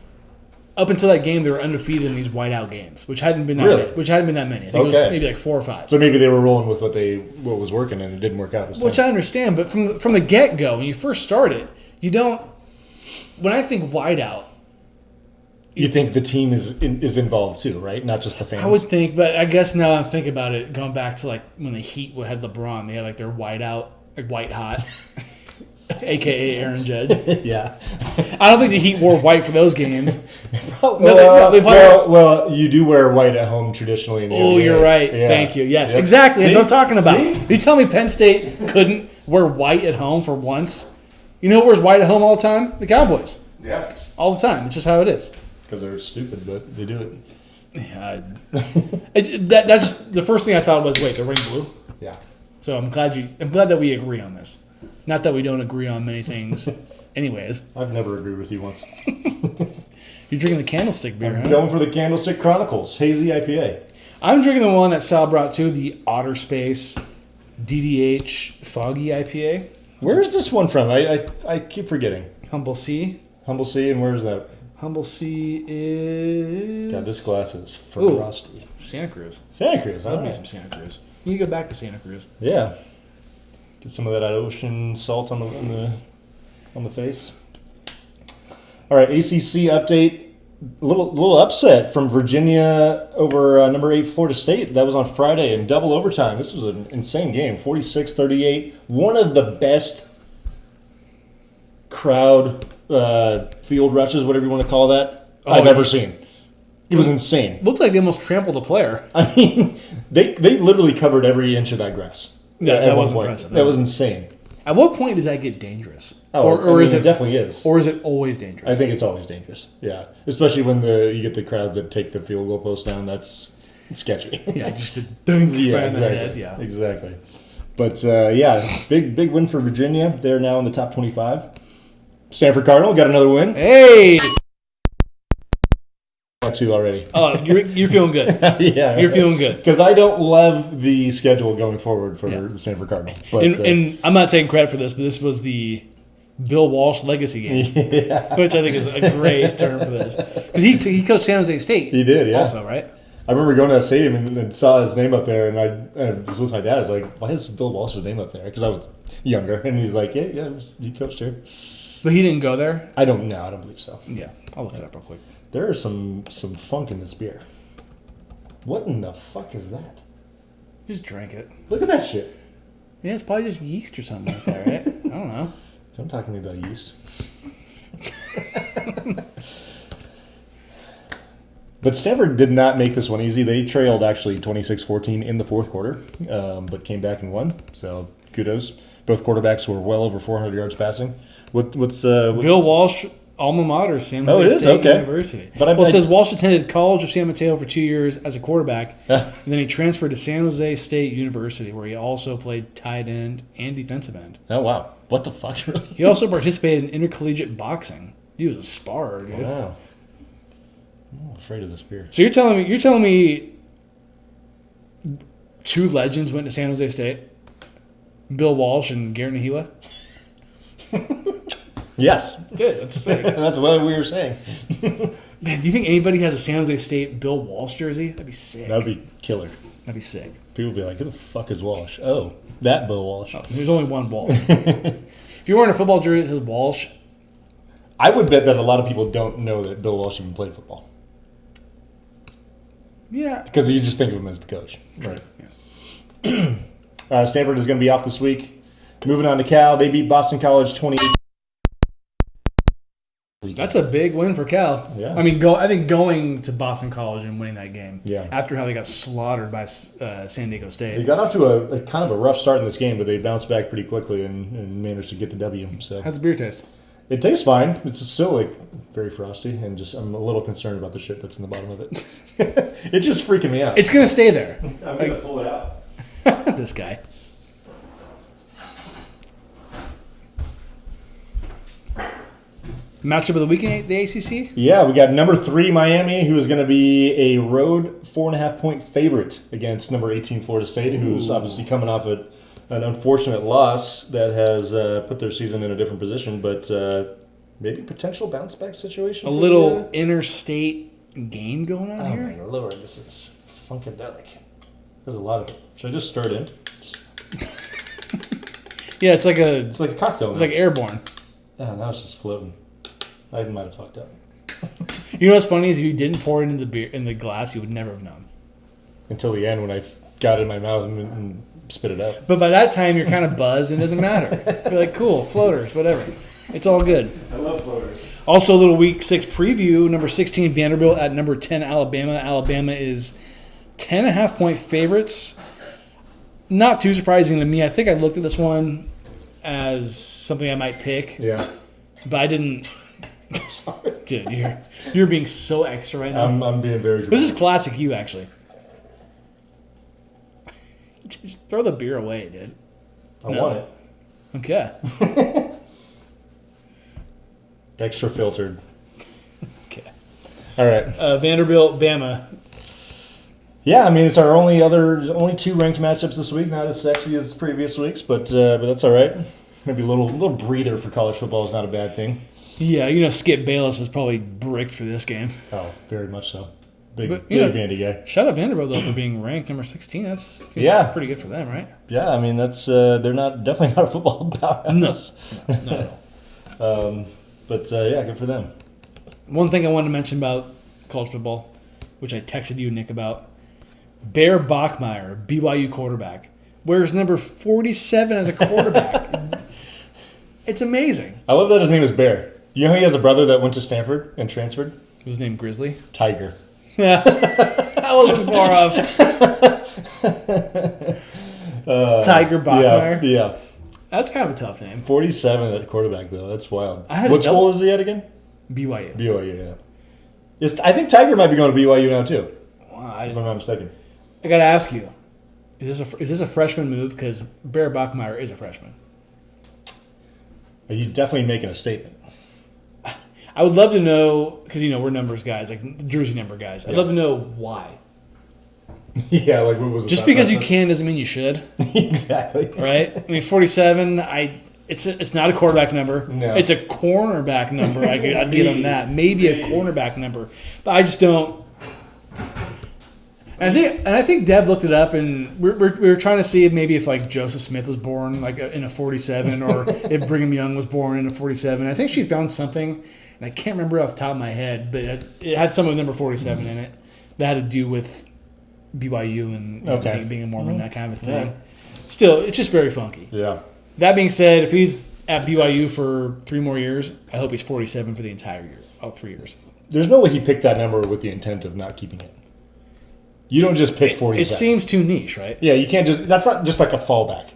A: up until that game they were undefeated in these whiteout games, which hadn't been that many. I think it was maybe 4 or 5.
B: So maybe they were rolling with what was working and it didn't work out this time.
A: Which I understand, but from the get go, when you first started, you don't. When I think whiteout,
B: you think the team is involved too, right? Not just the fans.
A: I would think, but I guess now I'm thinking about it, going back to when the Heat had LeBron, they had their whiteout, white hot, aka Aaron Judge.
B: Yeah,
A: I don't think the Heat wore white for those games.
B: Well, you do wear white at home traditionally.
A: Oh, you're right. Yeah. Thank you. Yes, exactly. That's what I'm talking about.
B: See?
A: You tell me Penn State couldn't wear white at home for once? You know who wears white at home all the time? The Cowboys.
B: Yeah,
A: all the time. It's just how it is.
B: Because they're stupid, but they do it.
A: Yeah, that's the first thing I thought was, wait, they're wearing blue.
B: Yeah.
A: So I'm glad that we agree on this. Not that we don't agree on many things. Anyways,
B: I've never agreed with you once.
A: You're drinking the Candlestick beer,
B: I'm going for the Candlestick Chronicles Hazy IPA.
A: I'm drinking the one that Sal brought too, the Otter Space DDH Foggy IPA.
B: Where is this one from? I keep forgetting.
A: Humble Sea.
B: Humble Sea, and where is that?
A: Humble Sea is...
B: God, this glass is frosty.
A: Santa Cruz.
B: Santa Cruz,
A: I love me some Santa Cruz. You need to go back to Santa Cruz.
B: Yeah. Get some of that ocean salt on the face. All right, ACC update. A little upset from Virginia over number 8 Florida State. That was on Friday in double overtime. This was an insane game, 46-38. One of the best crowd field rushes, whatever you want to call that, I've ever seen. It was insane.
A: Looked like they almost trampled a player.
B: I mean, they literally covered every inch of that grass.
A: Yeah, that was impressive.
B: That was insane.
A: At what point does that get dangerous?
B: Or is it definitely is?
A: Or is it always dangerous?
B: I think it's always dangerous. Yeah, especially when you get the crowds that take the field goal post down. That's sketchy.
A: Yeah, just a dunk
B: Yeah,
A: right in the
B: exactly.
A: head. Yeah.
B: Exactly. But, big win for Virginia. They're now in the top 25. Stanford Cardinal got another win.
A: Hey!
B: Got two already.
A: Oh, you're feeling good.
B: Yeah.
A: You're feeling good.
B: Because I don't love the schedule going forward for
A: Yeah.
B: the Stanford Cardinal. But,
A: And I'm not taking credit for this, but this was the Bill Walsh legacy game,
B: yeah.
A: which I think is a great term for this. Because he coached San Jose State.
B: He did, yeah.
A: Also, right?
B: I remember going to that stadium and saw his name up there, and I was with my dad. I was like, "Why is Bill Walsh's name up there?" Because I was younger, and he's like, "Yeah, he coached here."
A: But he didn't go there?
B: I don't know. I don't believe so.
A: Yeah. I'll look it up real quick.
B: There is some funk in this beer. What in the fuck is that?
A: Just drink it.
B: Look at that shit.
A: Yeah, it's probably just yeast or something like that, right? I don't know.
B: Don't talk to me about yeast. But Stanford did not make this one easy. They trailed actually 26-14 in the fourth quarter, but came back and won. So kudos. Both quarterbacks were well over 400 yards passing. What's
A: Bill Walsh, alma mater, San
B: Oh, it
A: Jose
B: is?
A: State
B: Okay.
A: University.
B: But
A: It says Walsh attended College of San Mateo for 2 years as a quarterback,
B: Yeah.
A: and then he transferred to San Jose State University, where he also played tight end and defensive end.
B: Oh wow, what the fuck? Really?
A: He also participated in intercollegiate boxing. He was a sparrer, dude.
B: Wow. I'm afraid of this beer.
A: So you're telling me two legends went to San Jose State? Bill Walsh and Garrett Nahila?
B: Yes,
A: Dude, that's sick.
B: that's what we were saying.
A: Man, do you think anybody has a San Jose State Bill Walsh jersey? That'd be sick.
B: That'd be killer.
A: That'd be sick.
B: People would be like, "Who the fuck is Walsh?" Oh, that Bill Walsh.
A: Oh, there's only one Walsh. If you're wearing a football jersey that says Walsh,
B: I would bet that a lot of people don't know that Bill Walsh even played football
A: yeah.
B: because you just think of him as the coach.
A: Right.
B: Stanford is going to be off this week. Moving on to Cal, they beat Boston College 20.
A: That's a big win for Cal.
B: Yeah.
A: I mean, I think going to Boston College and winning that game.
B: Yeah.
A: After how they got slaughtered by San Diego State.
B: They got off to a kind of a rough start in this game, but they bounced back pretty quickly and managed to get the W. So
A: How's the beer taste?
B: it tastes fine. It's still like very frosty, and just I'm a little concerned about the shit that's in the bottom of it. It's just freaking me out.
A: It's gonna stay there.
B: I'm gonna pull it out.
A: This guy. Matchup of the weekend, the ACC.
B: Yeah, we got number 3 Miami, who is going to be a road 4.5-point favorite against number 18 Florida State, who's obviously coming off an unfortunate loss that has put their season in a different position, but maybe potential bounce back situation.
A: A little interstate game going on
B: Oh
A: here.
B: my lord, this is funkadelic. There's a lot of it. Should I just stir it in?
A: Yeah, it's like
B: It's like a cocktail.
A: it's like airborne.
B: Oh, now it's just floating. I might have fucked up.
A: You know what's funny is if you didn't pour it into the beer in the glass, you would never have known.
B: Until the end when I got it in my mouth and spit it out.
A: But by that time, you're kind of buzzed and it doesn't matter. You're like, cool, floaters, whatever. It's all good.
B: I love floaters.
A: Also, a little Week 6 preview. Number 16, Vanderbilt at number 10, Alabama. Alabama is 10.5-point favorites. Not too surprising to me. I think I looked at this one as something I might pick,
B: Yeah.
A: but I didn't.
B: Sorry.
A: Dude, you're being so extra right now.
B: I'm being very dramatic.
A: This is classic you, actually. Just throw the beer away, dude.
B: I want it.
A: Okay.
B: Extra filtered.
A: Okay.
B: All right.
A: Vanderbilt, Bama.
B: Yeah, I mean it's our only 2 ranked matchups this week. Not as sexy as previous weeks, but that's all right. Maybe a little breather for college football is not a bad thing.
A: Yeah, you know Skip Bayless is probably bricked for this game.
B: Oh, very much so. Big Vandy guy.
A: Shout out Vanderbilt though for being ranked number 16. That's pretty good for them, right?
B: Yeah, I mean that's they're definitely not a football powerhouse.
A: No, not at all.
B: But good for them.
A: One thing I wanted to mention about college football, which I texted you, Nick, about. Bear Bachmeier, BYU quarterback, wears number 47 as a quarterback. It's amazing.
B: I love that his name is Bear. You know he has a brother that went to Stanford and transferred?
A: Was his name Grizzly?
B: Tiger.
A: Yeah. I wasn't far off. Tiger Bachmeier.
B: Yeah.
A: That's kind of a tough name.
B: 47 at quarterback, though. That's wild.
A: I had
B: What
A: a double-
B: school is he at again?
A: BYU.
B: BYU, yeah. I think Tiger might be going to BYU now, too.
A: Wow,
B: if I'm not mistaken.
A: I got to ask you, is this a freshman move? Because Bear Bachmeier is a freshman.
B: He's definitely making a statement.
A: I would love to know, because, we're numbers guys, like jersey number guys. I'd love to know why.
B: Yeah, like what was it?
A: Just because you can doesn't mean you should.
B: Exactly.
A: Right? I mean, 47, it's not a quarterback number.
B: No.
A: It's a cornerback number. I'd give him that. Maybe a cornerback number. But I just don't. And I think Deb looked it up, and we were trying to see if like Joseph Smith was born like in a 47, or if Brigham Young was born in a 47. I think she found something, and I can't remember off the top of my head, but it had some of number 47 in it that had to do with BYU and being a Mormon, that kind of a thing. Yeah. Still, it's just very funky.
B: Yeah.
A: That being said, if he's at BYU for 3 more years, I hope he's 47 for the entire year, all 3 years.
B: There's no way he picked that number with the intent of not keeping it. You don't just pick 47.
A: It seems too niche, right?
B: Yeah, you can't just. That's not just like a fallback.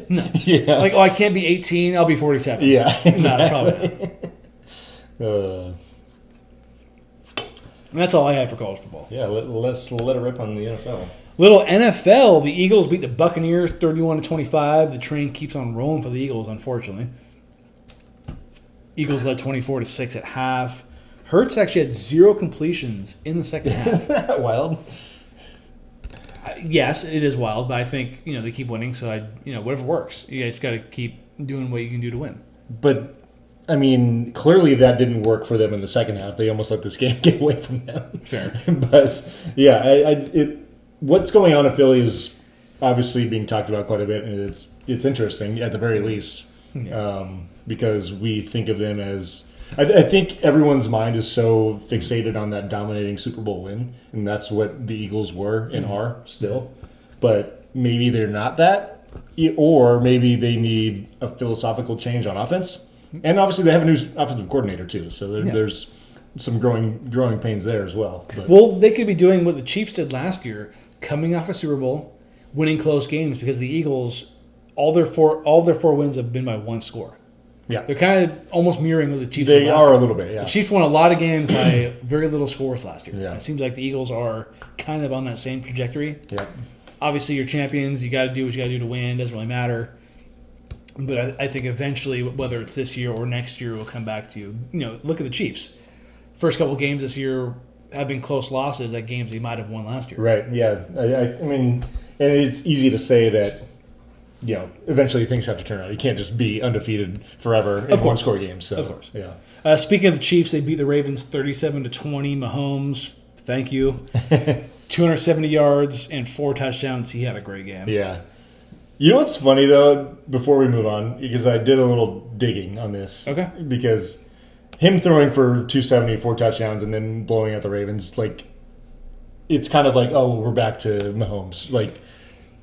A: No.
B: Yeah.
A: Like, I can't be 18, I'll be 47.
B: Yeah. Exactly.
A: No, probably not. That's all I had for college football.
B: Yeah, let's let it rip on the NFL.
A: Little NFL, the Eagles beat the Buccaneers 31-25. The train keeps on rolling for the Eagles, unfortunately. Eagles led 24-6 at half. Hurts actually had 0 completions in the second half.
B: Isn't that wild?
A: Yes, it is wild, but I think they keep winning, so whatever works. You guys got to keep doing what you can do to win.
B: But I mean, clearly that didn't work for them in the second half. They almost let this game get away from them.
A: Fair,
B: but yeah, what's going on in Philly is obviously being talked about quite a bit, and it's interesting at the very least, because we think of them as. I think everyone's mind is so fixated on that dominating Super Bowl win, and that's what the Eagles were and are still. But maybe they're not that, or maybe they need a philosophical change on offense. And obviously they have a new offensive coordinator too, so there's some growing pains there as well. But.
A: Well, they could be doing what the Chiefs did last year, coming off a Super Bowl, winning close games, because the Eagles, all their four wins have been by 1 score.
B: Yeah,
A: they're kind of almost mirroring what the Chiefs
B: did
A: did last year.
B: A little bit, yeah.
A: The Chiefs won a lot of games by very little scores last year.
B: Yeah.
A: It seems like the Eagles are kind of on that same trajectory.
B: Yeah.
A: Obviously, you're champions. You got to do what you got to do to win. It doesn't really matter. But I think eventually, whether it's this year or next year, we'll come back to, look at the Chiefs. First couple games this year have been close losses at games they might have won last year.
B: Right, yeah. I mean, and it's easy to say that, eventually things have to turn out. You can't just be undefeated forever in one-score games. So,
A: of course.
B: Yeah.
A: Speaking of the Chiefs, they beat the Ravens 37-20. Mahomes, thank you. 270 yards and 4 touchdowns. He had a great game.
B: Yeah. You know what's funny, though, before we move on, because I did a little digging on this.
A: Okay.
B: Because him throwing for 270, 4 touchdowns, and then blowing out the Ravens, it's kind of like, oh, we're back to Mahomes.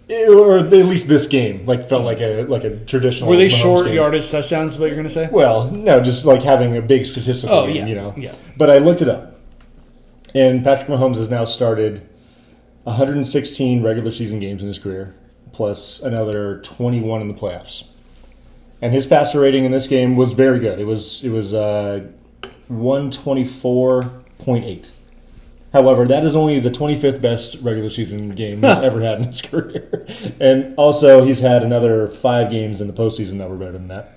B: Or at least this game, felt like a traditional.
A: Were they
B: Mahomes
A: short
B: game.
A: Yardage touchdowns? Is what you're going to say?
B: Well, no, just having a big statistical game,
A: Yeah.
B: But I looked it up, and Patrick Mahomes has now started 116 regular season games in his career, plus another 21 in the playoffs. And his passer rating in this game was very good. It was 124.8. However, that is only the 25th best regular season game he's ever had in his career. And also, he's had another 5 games in the postseason that were better than that.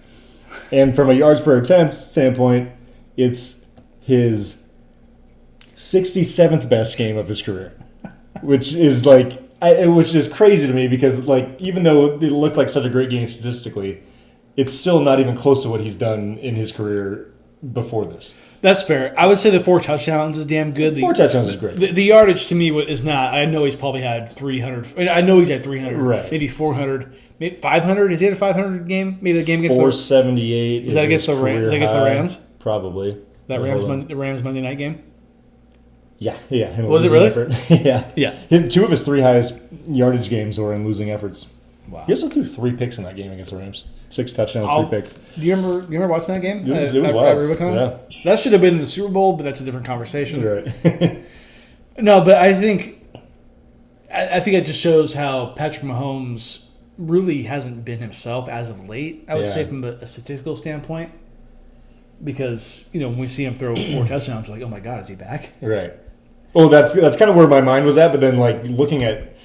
B: And from a yards per attempt standpoint, it's his 67th best game of his career, which is which is crazy to me because even though it looked like such a great game statistically, it's still not even close to what he's done in his career before this.
A: That's fair. I would say the 4 touchdowns is damn good.
B: 4 touchdowns is great.
A: The yardage to me is not. I know he's probably had 300. I know he's had 300.
B: Right.
A: Maybe 400. Maybe 500. Is he had a 500 game? Maybe the game against
B: 478.
A: Is that against the Rams? Is that against the Rams?
B: Probably.
A: That Rams Monday night game?
B: Yeah.
A: Was it really?
B: Effort. Yeah. 2 of his 3 highest yardage games were in losing efforts.
A: Wow.
B: He also threw 3 picks in that game against the Rams. 6 touchdowns, 3 picks.
A: Do you remember watching that game?
B: It was wild.
A: Yeah. That should have been the Super Bowl, but that's a different conversation.
B: Right.
A: No, but I think it just shows how Patrick Mahomes really hasn't been himself as of late, I would say, from a statistical standpoint. Because, when we see him throw 4 touchdowns, we're like, oh my God, is he back?
B: Right. Oh, that's kind of where my mind was at. But then, like, looking at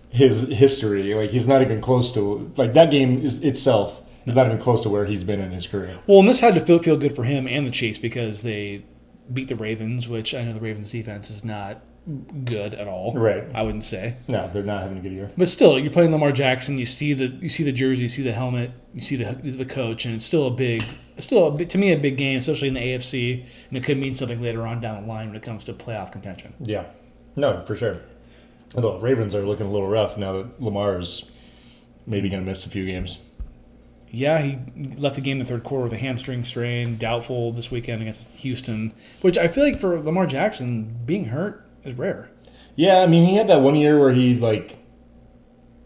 B: his history, like, he's not even close to, like, that game itself is not even close to where he's been in his career.
A: Well, and this had to feel good for him and the Chiefs because they beat the Ravens, which I know the Ravens defense is not good at all.
B: Right.
A: I wouldn't say.
B: No, they're not having a good year.
A: But still, you're playing Lamar Jackson. You see the jersey, you see the helmet, you see the coach, and it's still to me a big game, especially in the AFC, and it could mean something later on down the line when it comes to playoff contention.
B: Yeah, no, for sure. Although Ravens are looking a little rough now that Lamar is maybe going to miss a few games.
A: Yeah, he left the game in the third quarter with a hamstring strain, doubtful this weekend against Houston, which I feel like for Lamar Jackson, being hurt is rare.
B: Yeah, I mean, he had that one year where he, like,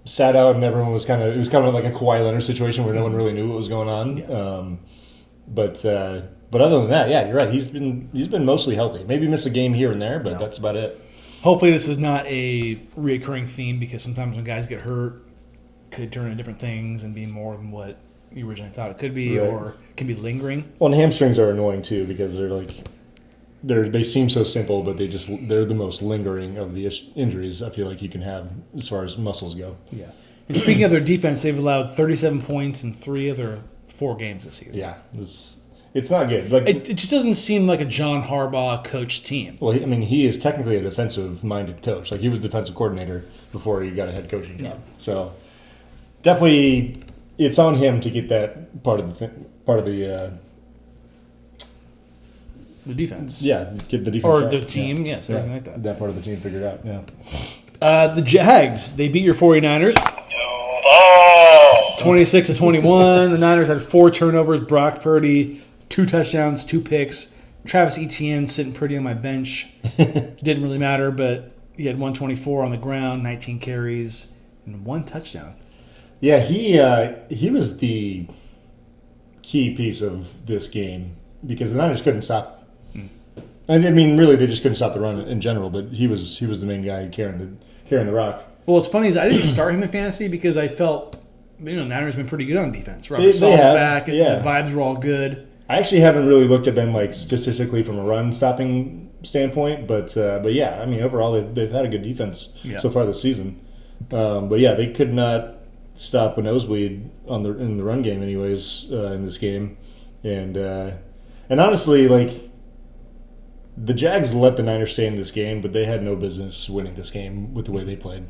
B: sat out and everyone was kind of like a Kawhi Leonard situation where no one really knew what was going on.
A: Yeah.
B: But other than that, yeah, you're right. He's been mostly healthy. Maybe miss a game here and there, but that's about it.
A: Hopefully this is not a reoccurring theme because sometimes when guys get hurt, it could turn into different things and be more than what you originally thought it could be,
B: right.
A: or can be lingering.
B: Well, and hamstrings are annoying too because they seem so simple, but they're the most lingering of the injuries I feel like you can have as far as muscles go.
A: Yeah. And speaking of their defense, they've allowed 37 points in 3 of their 4 games this season.
B: Yeah, it's not good. Like
A: it just doesn't seem like a John Harbaugh coached team.
B: Well, I mean, he is technically a defensive-minded coach. Like he was defensive coordinator before he got a head coaching job. Yeah. So definitely, it's on him to get that part of the
A: defense.
B: Yeah, get the defense
A: or
B: right.
A: the team. Yes, everything like that.
B: That part of the team figured out. Yeah.
A: The Jags, they beat your 49ers. 26-21. The Niners had 4 turnovers. Brock Purdy, 2 touchdowns, 2 picks. Travis Etienne sitting pretty on my bench. Didn't really matter, but he had 124 on the ground, 19 carries, and 1 touchdown.
B: Yeah, he was the key piece of this game because the Niners couldn't stop. I mean, really, they just couldn't stop the run in general. But he was the main guy carrying the rock.
A: Well, what's funny is I didn't start him in fantasy because I felt Niners been pretty good on defense. Robert Saul's back. Yeah. The vibes were all good.
B: I actually haven't really looked at them like statistically from a run stopping standpoint, but yeah, I mean overall they've had a good defense so far this season. But yeah, they could not stop a nosebleed in the run game anyways in this game, and honestly like. The Jags let the Niners stay in this game, but they had no business winning this game with the way they played.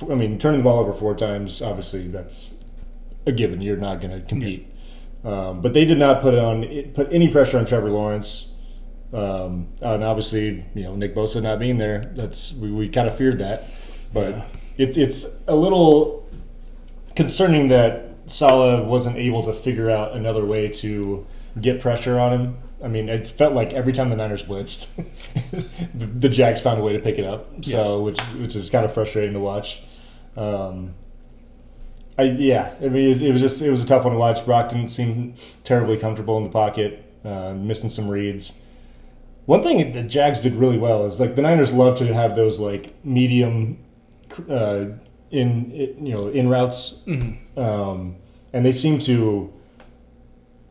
B: I mean, turning the ball over 4 times, obviously that's a given. You're not going to compete. Yeah. But they did not put any pressure on Trevor Lawrence. And obviously, Nick Bosa not being there, we kind of feared that. But it's a little concerning that Saleh wasn't able to figure out another way to get pressure on him. I mean, it felt like every time the Niners blitzed, the Jags found a way to pick it up. So, which is kind of frustrating to watch. I mean, it was a tough one to watch. Brock didn't seem terribly comfortable in the pocket, missing some reads. One thing the Jags did really well is like the Niners love to have those like medium in routes, and they seem to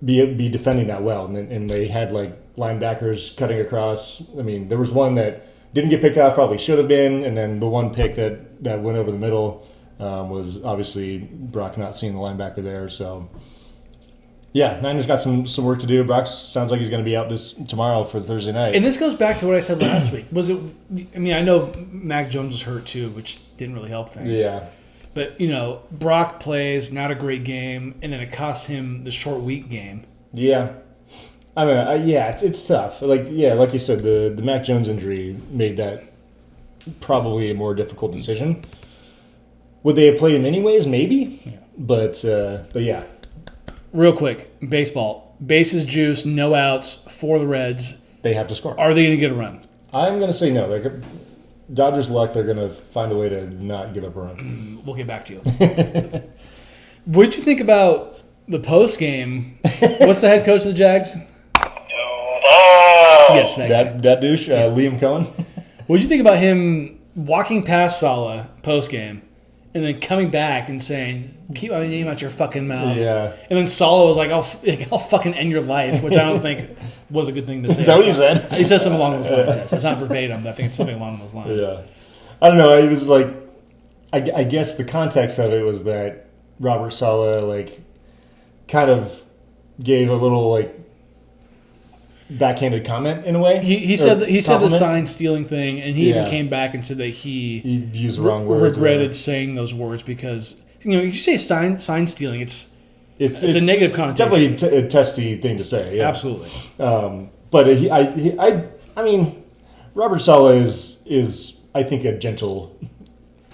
B: be defending that well, and they had like linebackers cutting across. I mean, there was one that didn't get picked off, probably should have been, and then the one pick that went over the middle was obviously Brock not seeing the linebacker there. So yeah, Niners got some work to do. Brock sounds like he's going to be out tomorrow for Thursday night.
A: And this goes back to what I said last week. Was it? I mean, I know Mac Jones was hurt too, which didn't really help things.
B: Yeah.
A: But, Brock plays, not a great game, and then it costs him the short week game.
B: Yeah. I mean, it's tough. Like you said, the Mac Jones injury made that probably a more difficult decision. Would they have played him anyways? Maybe. Yeah. But yeah.
A: Real quick, baseball. Bases juice, no outs for the Reds.
B: They have to score.
A: Are they going to get a run?
B: I'm going to say no. Dodgers luck, they're going to find a way to not give up a run.
A: We'll get back to you. What did you think about the post game? What's the head coach of the Jags? Yes,
B: that douche, Liam Cohen.
A: What did you think about him walking past Saleh post game and then coming back and saying, "Keep my name out your fucking mouth."
B: Yeah.
A: And then Sala was like, "I'll fucking end your life," which I don't think was a good thing to say.
B: Is that what he said?
A: He said something along those lines. Yes. It's not verbatim, but I think it's something along those lines.
B: Yeah. I don't know. It was like, I guess the context of it was that Robert Saleh, like, kind of gave a little, like, backhanded comment in a way.
A: He said the
B: compliment.
A: sign stealing thing, and he even came back and said that he
B: used the wrong words.
A: Regretted saying those words because you say sign stealing, it's a negative connotation.
B: Definitely a testy thing to say. Yeah.
A: Absolutely.
B: But I mean, Robert Saleh is I think a gentle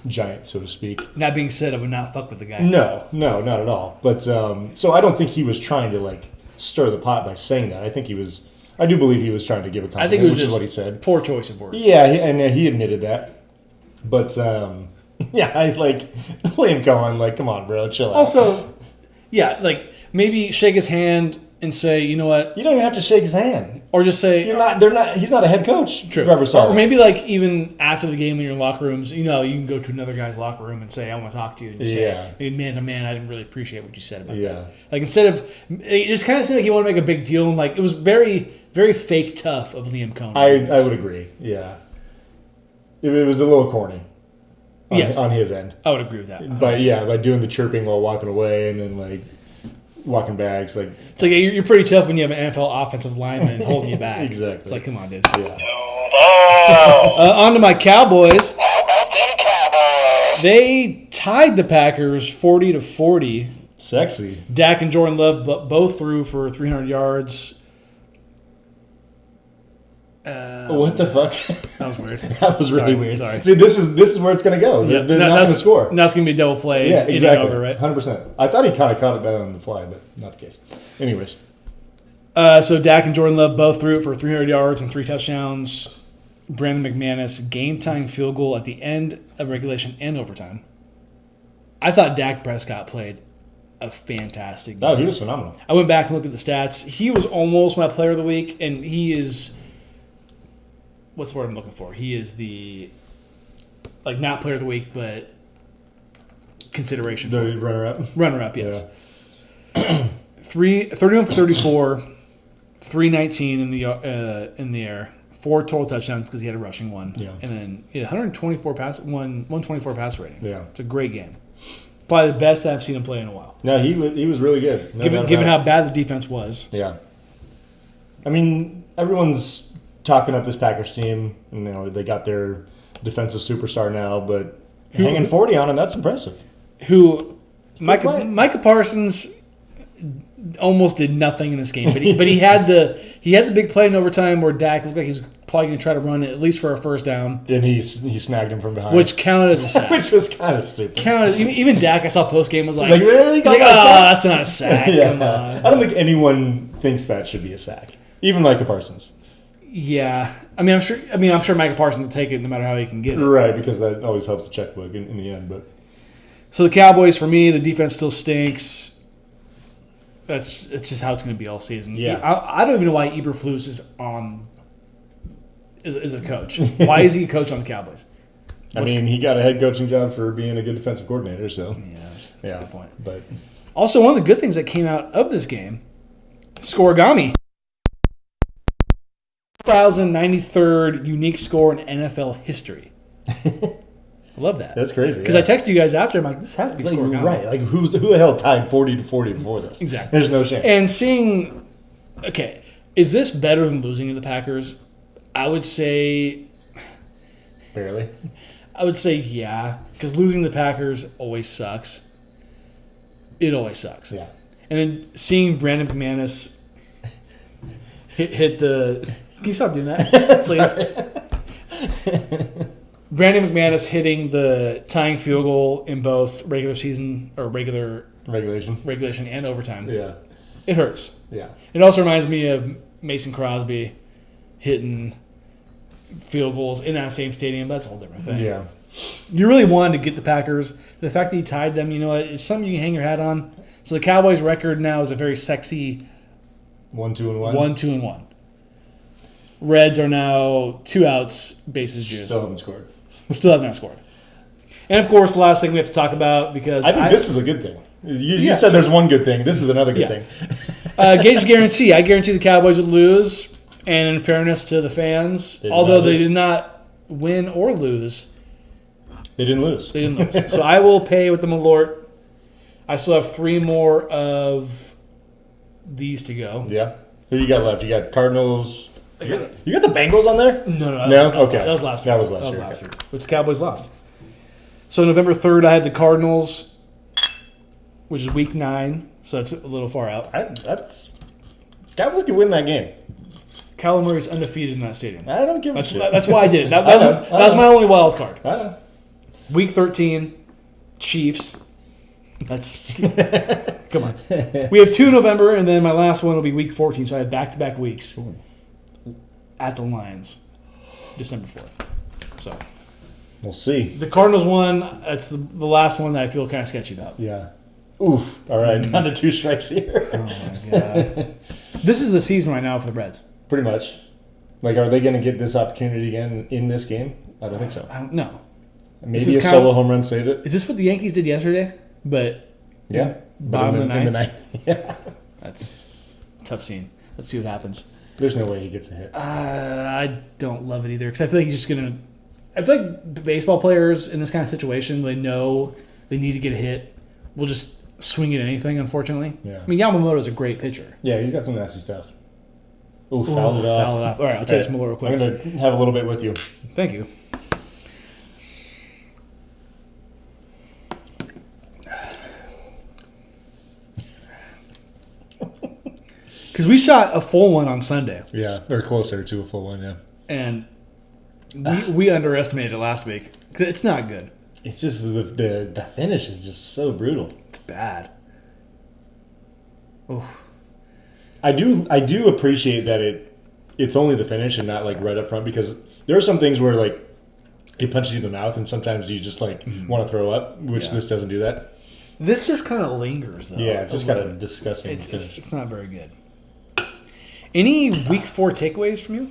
B: giant, so to speak.
A: That being said, I would not fuck with the guy.
B: No, not at all. But so I don't think he was trying to like stir the pot by saying that. I do believe he was trying to give a compliment,
A: I think it was
B: which
A: just
B: is what he said.
A: Poor choice of words.
B: Yeah, and he admitted that. But yeah, I like Liam Cohen. Like, come on, bro, chill out.
A: Also, yeah, like maybe shake his hand and say, you know what,
B: you don't even have to shake his hand.
A: or just say
B: He's not a head coach.
A: True.
B: Robert Saleh.
A: Or maybe like even after the game in your locker rooms, you can go to another guy's locker room and say, "I want to talk to you," and say, "Maybe man to man, I didn't really appreciate what you said about that." Like instead of it just kind of seemed like he wanted to make a big deal, and like it was very, very fake tough of Liam Cohen.
B: I would agree. Yeah, it was a little corny. On his end,
A: I would agree with that.
B: But yeah, by doing the chirping while walking away and then like walking back, it's like
A: you're pretty tough when you have an NFL offensive lineman holding you back.
B: Exactly.
A: It's like, come on, dude.
B: Yeah.
A: On to my Cowboys. They tied the Packers 40-40.
B: Sexy.
A: Dak and Jordan Love both threw for 300 yards.
B: What the fuck?
A: That was weird.
B: That was really weird.
A: Sorry.
B: See, this is where it's going to go. They're not going to score.
A: Now it's going to be a double play.
B: Yeah, exactly.
A: Over, right?
B: 100%. I thought he kind of caught it that on the fly, but not the case. Anyways.
A: So Dak and Jordan Love both threw it for 300 yards and 3 touchdowns. Brandon McManus game-tying field goal at the end of regulation and overtime. I thought Dak Prescott played a fantastic game.
B: Oh, he was phenomenal.
A: I went back and looked at the stats. He was almost my player of the week, and he is – what's the word I'm looking for? He is the – like not player of the week, but consideration for
B: The runner-up?
A: Runner-up, yes. Yeah. 31 for 34, 319 in the air, 4 total touchdowns because he had a rushing one.
B: Yeah.
A: And then 124 pass rating.
B: Yeah.
A: It's a great game. Probably the best I've seen him play in a while.
B: No, he was really good.
A: Given how bad the defense was.
B: Yeah. I mean, everyone's talking up this Packers team. They got their defensive superstar now, but hanging 40 on him, that's impressive.
A: Micah Parsons almost did nothing in this game, but he had the big play in overtime where Dak looked like he was probably going to try to run it at least for a first down,
B: and he snagged him from behind,
A: which counted as a sack.
B: Which was kind of stupid.
A: Even Dak, I saw post game was like,
B: really?
A: He's like, that's not a sack.
B: Yeah.
A: Come on.
B: I don't think anyone thinks that should be a sack, even Micah Parsons.
A: Yeah, I'm sure Micah Parsons will take it no matter how he can get it.
B: Right, because that always helps the checkbook in the end. But
A: so the Cowboys, for me, the defense still stinks. It's just how it's going to be all season.
B: Yeah,
A: I don't even know why Eberflus is a coach. Why is he a coach on the Cowboys?
B: He got a head coaching job for being a good defensive coordinator. So
A: that's a good point.
B: But
A: also, one of the good things that came out of this game, Scorigami. 1,093rd unique score in NFL history. I love that.
B: That's crazy.
A: Because I texted you guys after. I'm like, this has to be Scorigami.
B: Right. Like, who the hell tied 40-40 before this?
A: Exactly.
B: There's no chance.
A: And seeing, okay, is this better than losing to the Packers? I would say...
B: Barely?
A: I would say yeah. Because losing the Packers always sucks. It always sucks.
B: Yeah.
A: And then seeing Brandon McManus hit the... Can you stop doing that, please? Brandon McManus hitting the tying field goal in both regulation and overtime.
B: Yeah.
A: It hurts.
B: Yeah.
A: It also reminds me of Mason Crosby hitting field goals in that same stadium. That's a whole different thing.
B: Yeah.
A: You really wanted to get the Packers. The fact that he tied them, it's something you can hang your hat on. So the Cowboys' record now is a very sexy
B: 1-2-1.
A: 1-2-1. Reds are now 2 outs, bases juiced.
B: Still haven't scored.
A: Still have not scored. And, of course, the last thing we have to talk about, because
B: I think this is a good thing. You
A: Yeah,
B: said
A: sure.
B: there's one good thing. This is another good thing.
A: Gage's guarantee. I guarantee the Cowboys would lose. And in fairness to the fans, although they did not win or lose,
B: They didn't lose.
A: they didn't lose. So I will pay with the Malort. I still have 3 more of these to go.
B: Yeah. Who you got left? You got Cardinals. You got the Bengals on there?
A: No.
B: Okay.
A: That was last year.
B: That was last year.
A: Which the Cowboys lost. So November 3rd, I had the Cardinals, which is week 9. So that's a little far out.
B: Cowboys could win that game.
A: Kyler Murray's undefeated in that stadium.
B: I don't give a shit.
A: That's why I did it. That was my only wild card.
B: I know.
A: Week 13, Chiefs. That's come on. We have 2 in November, and then my last one will be week 14. So I had back-to-back weeks at the Lions, December 4th. So
B: We'll see.
A: the Cardinals one. That's the last one that I feel kind of sketchy about.
B: Yeah. Oof. All right. Down to 2 strikes here.
A: Oh my god. This is the season right now for the Reds.
B: Pretty much. Like, are they going to get this opportunity again in this game? I don't think so.
A: I don't know.
B: Maybe a solo home run saved it.
A: Is this what the Yankees did yesterday? But
B: Yeah.
A: bottom of the
B: in
A: ninth.
B: Yeah.
A: That's a tough scene. Let's see what happens.
B: There's no way he gets a hit.
A: I don't love it either because I feel like he's just gonna. I feel like baseball players in this kind of situation, they know they need to get a hit. We'll just swing at anything. Unfortunately,
B: Yeah.
A: I mean Yamamoto's a great pitcher.
B: Yeah, he's got some nasty stuff. Ooh, fouled it off.
A: Foul it off. All right, I'll take some more real quick.
B: I'm going to have a little bit with you.
A: Thank you. Because we shot a full one on Sunday,
B: Yeah, or closer to a full one, yeah.
A: and we underestimated it last week. 'Cause it's not good.
B: It's just the finish is just so brutal.
A: It's bad. Oof.
B: I do appreciate that it's only the finish and not like right up front, because there are some things where like it punches you in the mouth and sometimes you just like want to throw up, which this doesn't do that.
A: This just kind of lingers, though.
B: Yeah, it's just kind of disgusting.
A: It's not very good. Any week 4 takeaways from you?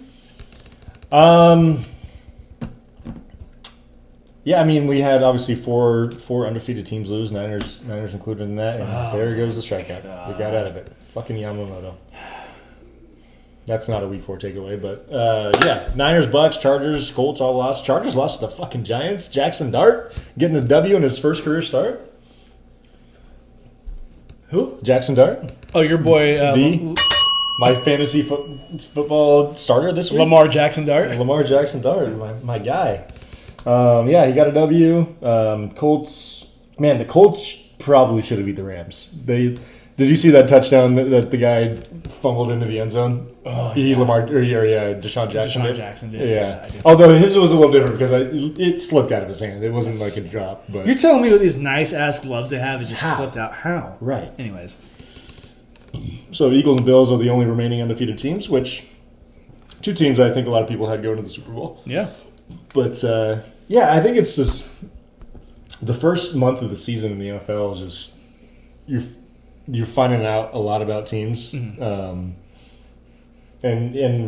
B: Yeah, I mean, we had obviously four undefeated teams lose, Niners included in that, and there goes the strikeout. We got out of it. Fucking Yamamoto. That's not a week 4 takeaway, but yeah, Niners, Bucks, Chargers, Colts all lost. Chargers lost to the fucking Giants. Jackson Dart getting a W in his first career start.
A: Who?
B: Jackson Dart,
A: Oh, your boy
B: my fantasy football starter this week.
A: Lamar Jackson Dart.
B: Lamar Jackson Dart, my guy. Yeah, he got a W. Colts, man, the Colts probably should have beat the Rams. Did you see that touchdown that the guy fumbled into the end zone?
A: Oh,
B: Deshaun Jackson did.
A: Jackson did.
B: Yeah.
A: I did.
B: Although his was a little different because it slipped out of his hand. It wasn't like a drop. But
A: You're telling me with these nice ass gloves they have, it just
B: How?
A: slipped out? How?
B: Right.
A: Anyways,
B: So Eagles and Bills are the only remaining undefeated teams, which 2 teams I think a lot of people had going to the Super Bowl.
A: yeah.
B: But yeah, I think it's just the first month of the season in the NFL is just you're finding out a lot about teams, and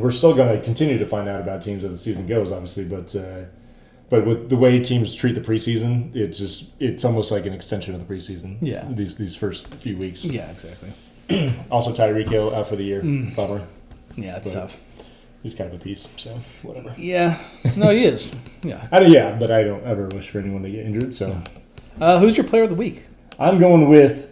B: we're still going to continue to find out about teams as the season goes, obviously. But with the way teams treat the preseason, it's almost like an extension of the preseason.
A: Yeah.
B: These first few weeks.
A: Yeah, exactly.
B: Also, Tyreek Hill out for the year. Bummer.
A: Yeah, it's
B: But-
A: tough.
B: He's kind of a piece, so whatever.
A: Yeah. No, he is. Yeah.
B: Yeah, but I don't ever wish for anyone to get injured, so.
A: Who's your player of the week?
B: I'm going with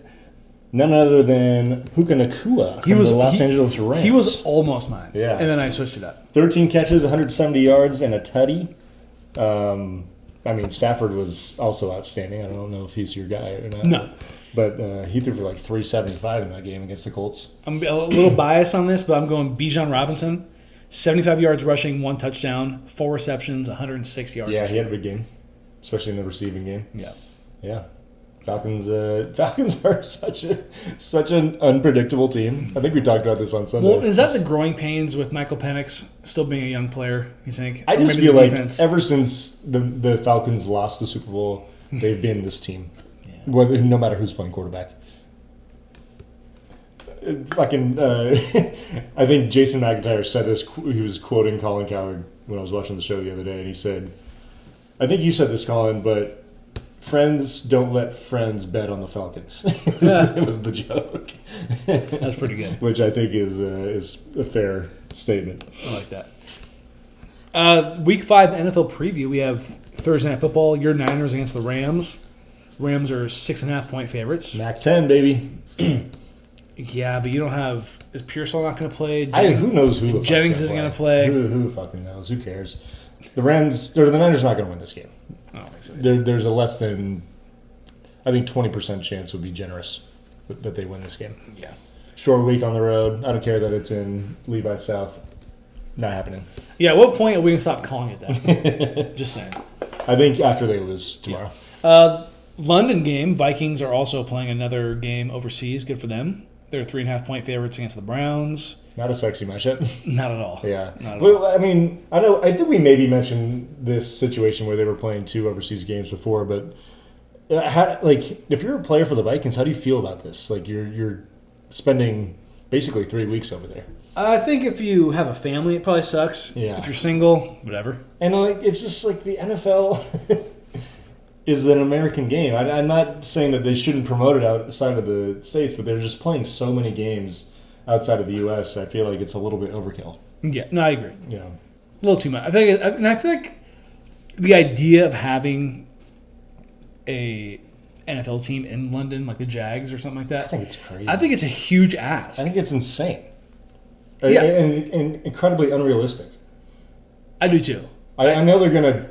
B: none other than Puka Nacua from the Los Angeles Rams.
A: He was almost mine.
B: Yeah.
A: And then I switched it up.
B: 13 catches, 170 yards, and a tutty. I mean, Stafford was also outstanding. I don't know if he's your guy or not.
A: No.
B: But he threw for like 375 in that game against the Colts.
A: I'm a little biased on this, but I'm going Bijan Robinson. 75 yards rushing, 1 touchdown, 4 receptions, 106 yards.
B: Yeah, he had a big game, especially in the receiving game.
A: Yeah.
B: Yeah. Falcons are such an unpredictable team. I think we talked about this on Sunday.
A: Well, is that the growing pains with Michael Penix still being a young player, you think?
B: I
A: Or
B: just
A: maybe
B: feel
A: the
B: like
A: defense?
B: ever since the Falcons lost the Super Bowl, they've been this team.
A: Yeah.
B: No matter who's playing quarterback. Fucking, I think Jason McIntyre said this. He was quoting Colin Cowherd when I was watching the show the other day, and he said, "I think you said this, Colin, but friends don't let friends bet on the Falcons. It was the joke.
A: That's pretty good.
B: Which I think is a fair statement.
A: I like that. Week 5 NFL preview. We have Thursday Night Football. Your Niners against the Rams. Rams are 6.5-point favorites.
B: MAC 10, baby.
A: Yeah, but you don't have. Is Pearsall not going to play?
B: Who knows who? The
A: Jennings isn't going to play.
B: Who fucking knows? Who cares? The Rams or the Niners are not going to win this game.
A: I don't think so.
B: There's a less than, I think 20% chance would be generous that they win this game.
A: Yeah.
B: Short week on the road. I don't care that it's in Levi South. Not happening.
A: Yeah. At what point are we going to stop calling it that? Just saying.
B: I think after they lose tomorrow.
A: Yeah. London game. Vikings are also playing another game overseas. Good for them. They're 3.5-point favorites against the Browns.
B: Not a sexy matchup.
A: Not at all.
B: Yeah.
A: Not at
B: Well,
A: all.
B: I mean, I think we maybe mentioned this situation where they were playing 2 overseas games before, but if you're a player for the Vikings, how do you feel about this? Like you're spending basically 3 weeks over there.
A: I think if you have a family, it probably sucks.
B: Yeah.
A: If you're single, whatever.
B: And it's just like the NFL is an American game. I'm not saying that they shouldn't promote it outside of the States, but they're just playing so many games outside of the U.S. I feel like it's a little bit overkill.
A: Yeah, no, I agree.
B: Yeah.
A: A little too much. I feel like the idea of having a NFL team in London, like the Jags or something like that,
B: I think it's crazy.
A: I think it's a huge ask.
B: I think it's insane.
A: Yeah.
B: And incredibly unrealistic.
A: I do too.
B: I know they're going to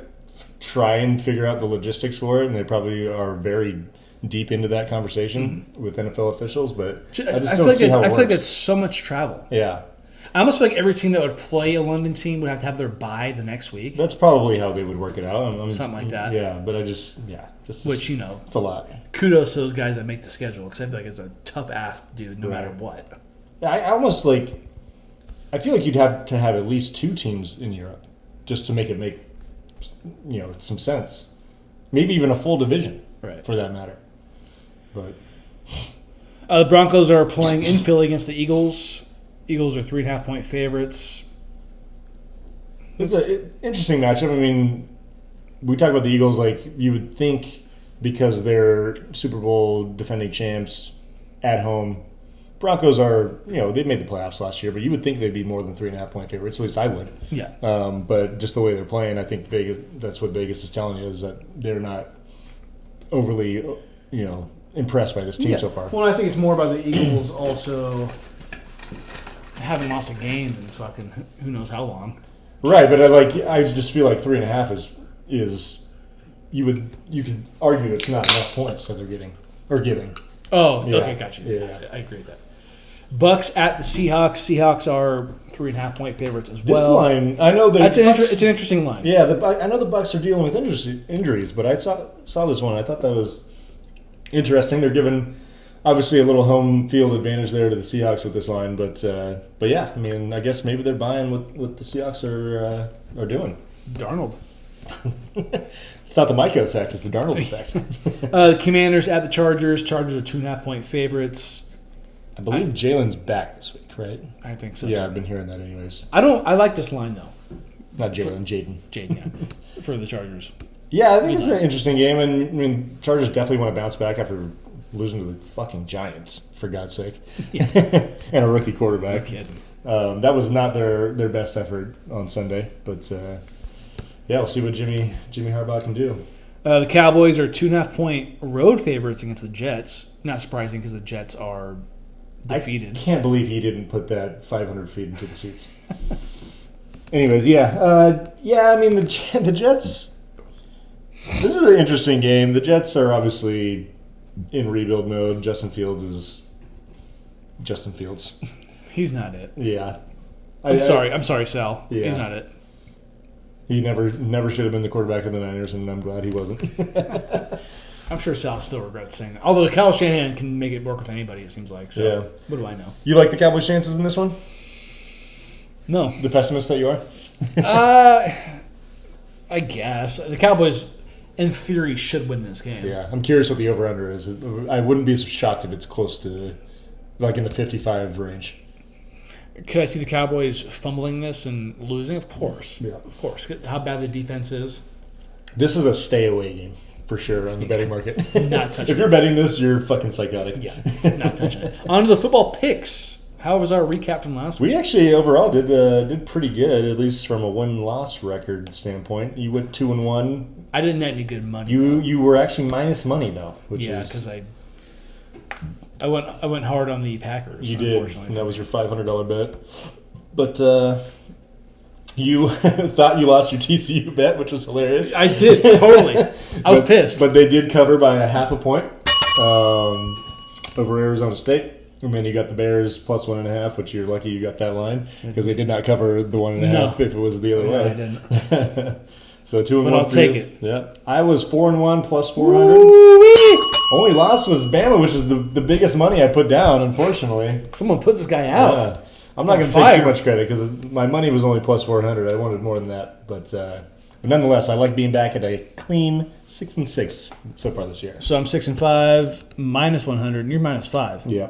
B: try and figure out the logistics for it, and they probably are very deep into that conversation with NFL officials, but I just don't see how it works.
A: I feel like that's so much travel.
B: Yeah.
A: I almost feel like every team that would play a London team would have to have their bye the next week.
B: That's probably how they would work it out.
A: Something like that.
B: Yeah, but
A: Which,
B: it's a lot.
A: Kudos to those guys that make the schedule, because I feel like it's a tough ask, dude, no matter what.
B: I almost I feel like you'd have to have at least 2 teams in Europe just to make some sense. Maybe even a full division,
A: right?
B: For that matter. But
A: the Broncos are playing in Philly against the Eagles. Eagles are 3.5-point favorites.
B: It's an interesting matchup. I mean, we talk about the Eagles like you would think because they're Super Bowl defending champs at home. Broncos are, they made the playoffs last year, but you would think they'd be more than 3.5-point favorites. At least I would.
A: Yeah.
B: But just the way they're playing, I think that's what Vegas is telling you, is that they're not overly, impressed by this team so far.
A: Well, I think it's more about the Eagles also haven't lost a game in fucking who knows how long.
B: Right, but I just feel like 3.5 is you could argue it's not enough points that they're getting or giving.
A: Oh,
B: Yeah.
A: okay, gotcha.
B: Yeah.
A: I agree with that. Bucks at the Seahawks. Seahawks are 3.5-point favorites as
B: This
A: well.
B: line, I know
A: it's an interesting line.
B: Yeah, I know the Bucks are dealing with injuries, but I saw this one. I thought that was interesting. They're given obviously a little home field advantage there to the Seahawks with this line, but yeah, I mean, I guess maybe they're buying what the Seahawks are doing.
A: Darnold.
B: It's not the Micah effect; it's the Darnold effect.
A: The Commanders at the Chargers. Chargers are 2.5-point favorites.
B: I believe Jalen's back this week, right?
A: I think so.
B: Yeah,
A: too.
B: I've been hearing that anyways.
A: I like this line though.
B: Not Jalen, Jaden.
A: Jaden, yeah, for the Chargers.
B: Yeah, I think it's an interesting game, and I mean, Chargers definitely want to bounce back after losing to the fucking Giants, for God's sake, and a rookie quarterback.
A: No kidding.
B: That was not their best effort on Sunday, but yeah, we'll see what Jimmy Harbaugh can do.
A: The Cowboys are 2.5-point road favorites against the Jets. Not surprising because the Jets are defeated.
B: I can't believe he didn't put that 500 feet into the seats. Anyways, yeah. I mean, the Jets, this is an interesting game. The Jets are obviously in rebuild mode. Justin Fields is Justin Fields.
A: He's not it.
B: Yeah.
A: I'm sorry, Sal.
B: Yeah.
A: He's not it.
B: He never should have been the quarterback of the Niners, and I'm glad he wasn't.
A: I'm sure Sal still regrets saying that. Although Kyle Shanahan can make it work with anybody, it seems like. So,
B: Yeah.
A: What do I know?
B: You like the Cowboys' chances in this one?
A: No.
B: The pessimist that you are?
A: I guess. The Cowboys, in theory, should win this game.
B: Yeah. I'm curious what the over-under is. I wouldn't be shocked if it's close to, like, in the 55 range.
A: Could I see the Cowboys fumbling this and losing? Of course.
B: Yeah.
A: Of course. How bad the defense is.
B: This is a stay-away game. for sure on the betting market.
A: Not touching
B: If you're
A: this.
B: betting this, you're fucking psychotic.
A: Yeah, not touching it. On to the football picks. How was our recap from last week?
B: We actually overall did pretty good, at least from a win-loss record standpoint. You went 2-1.
A: I didn't net any good money.
B: You were actually minus money though, which
A: Yeah,
B: is
A: because I went hard on the Packers.
B: you did,
A: Unfortunately,
B: and that was your $500 bet. But you thought you lost your TCU bet, which was hilarious.
A: I did totally. I was pissed.
B: But they did cover by a half a point over Arizona State. And then you got the Bears plus 1.5, which you're lucky you got that line because they did not cover the 1.5 if it was the other way.
A: I didn't.
B: So 2-1.
A: But I'll take it.
B: Yeah, I was 4-1 plus 400. Only loss was Bama, which is the biggest money I put down. Unfortunately,
A: Someone put this guy out.
B: yeah. I'm not going to take too much credit because my money was only plus 400. I wanted more than that, but nonetheless, I like being back at a clean 6-6 so far this year.
A: So I'm 6-5, minus 100, and you're minus 5.
B: Yeah,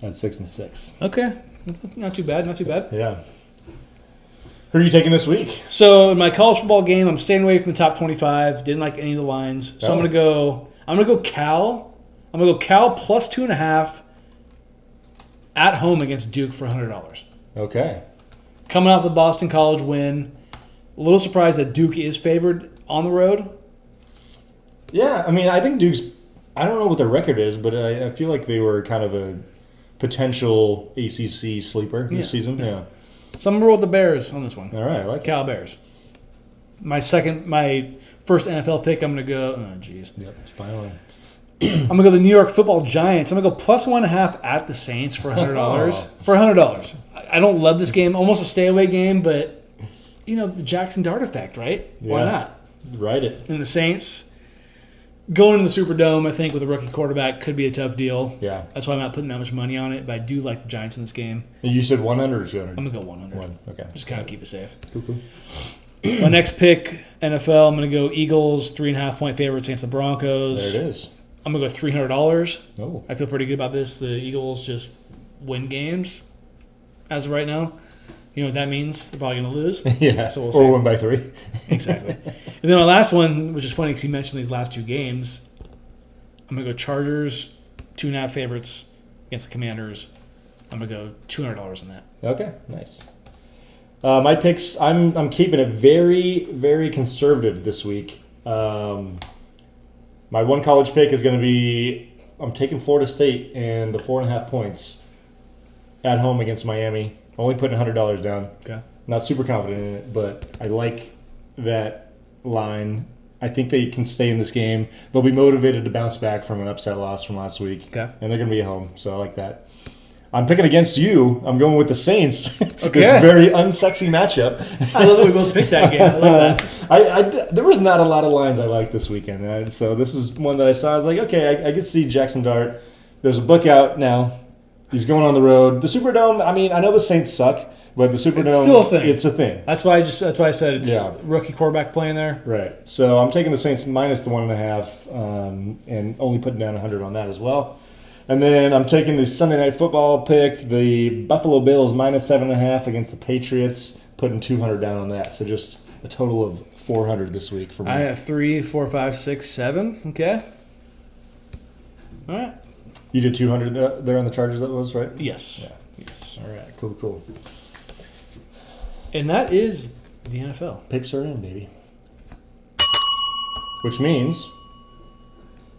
B: that's 6-6.
A: Okay, not too bad. Not too bad.
B: Yeah. Who are you taking this week?
A: So in my college football game, I'm staying away from the top 25. Didn't like any of the lines, so I'm gonna go Cal. I'm gonna go Cal plus 2.5 at home against Duke for $100.
B: Okay.
A: Coming off the Boston College win, a little surprised that Duke is favored on the road.
B: Yeah, I mean, I think Duke's. I don't know what their record is, but I feel like they were kind of a potential ACC sleeper this season. Yeah.
A: So I'm gonna roll with the Bears on this one.
B: All right, I like it.
A: Cal Bears. My first NFL pick, I'm gonna go. Oh, jeez.
B: Yep, spy on.
A: I'm gonna go the New York Football Giants. I'm gonna go plus 1.5 at the Saints for $100. For $100. I don't love this game. Almost a stay away game, but the Jackson Dart effect, right? Why
B: Yeah.
A: not?
B: Write it.
A: And the Saints going into the Superdome, I think with a rookie quarterback could be a tough deal.
B: Yeah.
A: That's why I'm not putting that much money on it. But I do like the Giants in this game.
B: And you said 100 or 200?
A: I'm gonna go 100.
B: One. Okay.
A: Just kind of keep it safe.
B: Cool.
A: My next pick, NFL. I'm gonna go Eagles 3.5-point favorites against the Broncos.
B: There it is.
A: I'm gonna go $300.
B: Oh.
A: I feel pretty good about this. The Eagles just win games as of right now. You know what that means? They're probably going to lose.
B: Yeah,
A: So we'll
B: or
A: see.
B: 1 by 3.
A: Exactly. And then my last one, which is funny because you mentioned these last two games, I'm going to go Chargers, 2.5 favorites against the Commanders. I'm going to go $200 on that.
B: Okay, nice. My picks, I'm keeping it very, very conservative this week. My one college pick is going to be, I'm taking Florida State and the 4.5 points at home against Miami. Only putting $100 down.
A: Okay.
B: Not super confident in it, but I like that line. I think they can stay in this game. They'll be motivated to bounce back from an upset loss from last week.
A: Okay.
B: And they're going to be at home, so I like that. I'm picking against you. I'm going with the Saints.
A: Okay.
B: This very unsexy matchup.
A: I love that we both picked that game. I love that.
B: There was not a lot of lines I liked this weekend. So this is one that I saw. I was like, okay, I could see Jackson Dart. There's a book out now. He's going on the road. The Superdome, I mean, I know the Saints suck, but the Superdome,
A: It's still a thing.
B: It's a thing.
A: That's why I said it's
B: Yeah.
A: rookie quarterback playing there.
B: Right. So I'm taking the Saints minus the 1.5 and only putting down 100 on that as well. And then I'm taking the Sunday Night Football pick, the Buffalo Bills minus 7.5 against the Patriots, putting 200 down on that. So just a total of 400 this week for me.
A: I have 3, 4, 5, 6, 7. Okay. All right.
B: You did 200 there on the Chargers, that was, right?
A: Yes.
B: Yeah.
A: Yes.
B: All right. Cool.
A: And that is the NFL.
B: Picks are in, baby. Which means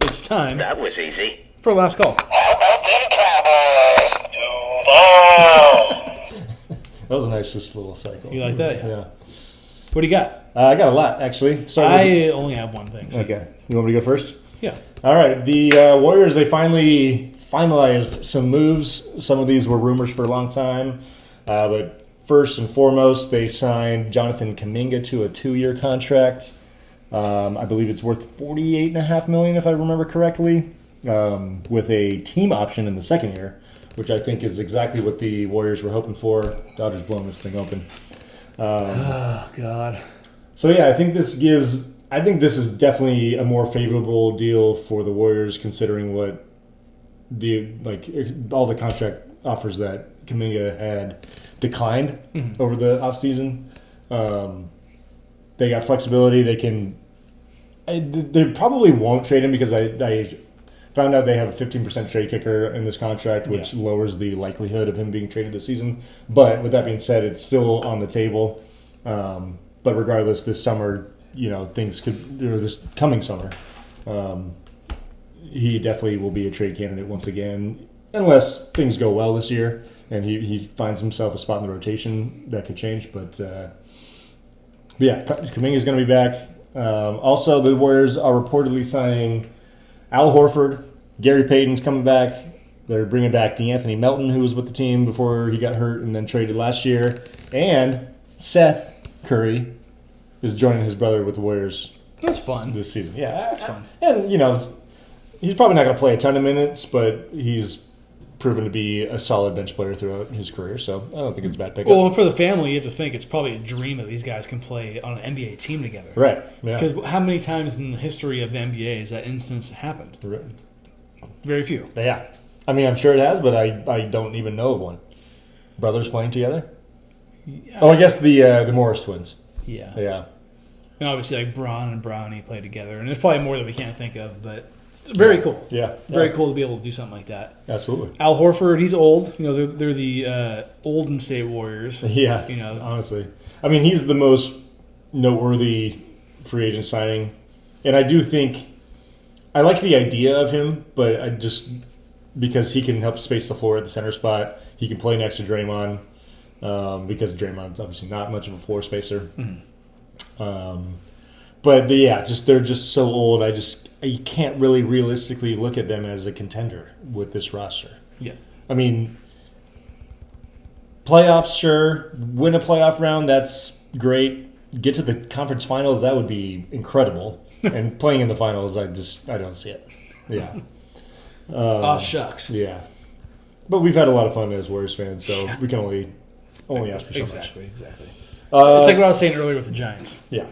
A: It's time
C: That was easy.
A: for last call.
C: How about them Cowboys? Duval.
B: that was a nice just little cycle.
A: You like that?
B: Yeah.
A: What do you got?
B: I got a lot, actually.
A: I only have one thing. So.
B: Okay. You want me to go first?
A: Yeah.
B: All right, the Warriors, they finally finalized some moves. Some of these were rumors for a long time. But first and foremost, they signed Jonathan Kuminga to a 2-year contract. I believe it's worth $48.5 million, if I remember correctly, with a team option in the second year, which I think is exactly what the Warriors were hoping for. Dodgers blowing this thing open.
A: Oh, God.
B: So, yeah, I think this is definitely a more favorable deal for the Warriors, considering what all the contract offers that Kuminga had declined over the offseason. They got flexibility. They can They probably won't trade him because I found out they have a 15% trade kicker in this contract, which lowers the likelihood of him being traded this season. But with that being said, it's still on the table. But regardless, this summer, things could, or this coming summer, he definitely will be a trade candidate once again, unless things go well this year and he finds himself a spot in the rotation that could change. But yeah, Kuminga's going to be back. Also, the Warriors are reportedly signing Al Horford. Gary Payton's coming back. They're bringing back DeAnthony Melton, who was with the team before he got hurt and then traded last year. And Seth Curry is joining his brother with the Warriors.
A: That's fun.
B: This season. Yeah,
A: that's fun.
B: And, he's probably not going to play a ton of minutes, but he's proven to be a solid bench player throughout his career, so I don't think it's a bad pickup.
A: Well, for the family, you have to think it's probably a dream that these guys can play on an NBA team together.
B: Right, yeah.
A: Because how many times in the history of the NBA has that instance happened?
B: Right.
A: Very few.
B: Yeah. I mean, I'm sure it has, but I don't even know of one. Brothers playing together? Yeah. Oh, I guess the Morris twins.
A: Yeah.
B: Yeah.
A: And obviously, like Bron and Brownie play together, and there's probably more that we can't think of, but it's very cool.
B: Yeah.
A: Very cool to be able to do something like that.
B: Absolutely.
A: Al Horford, he's old. They're the Golden State Warriors.
B: Yeah. Honestly, I mean, he's the most noteworthy free agent signing, and I do think I like the idea of him, but I just because he can help space the floor at the center spot, he can play next to Draymond because Draymond's obviously not much of a floor spacer. Mm-hmm. But they're just so old. I can't really realistically look at them as a contender with this roster.
A: Yeah.
B: I mean, playoffs, sure. Win a playoff round, that's great. Get to the conference finals, that would be incredible. And playing in the finals, I don't see it. Yeah.
A: Oh, shucks.
B: Yeah. But we've had a lot of fun as Warriors fans, so we can only ask for so much.
A: Exactly. It's like what I was saying earlier with the Giants.
B: Yeah.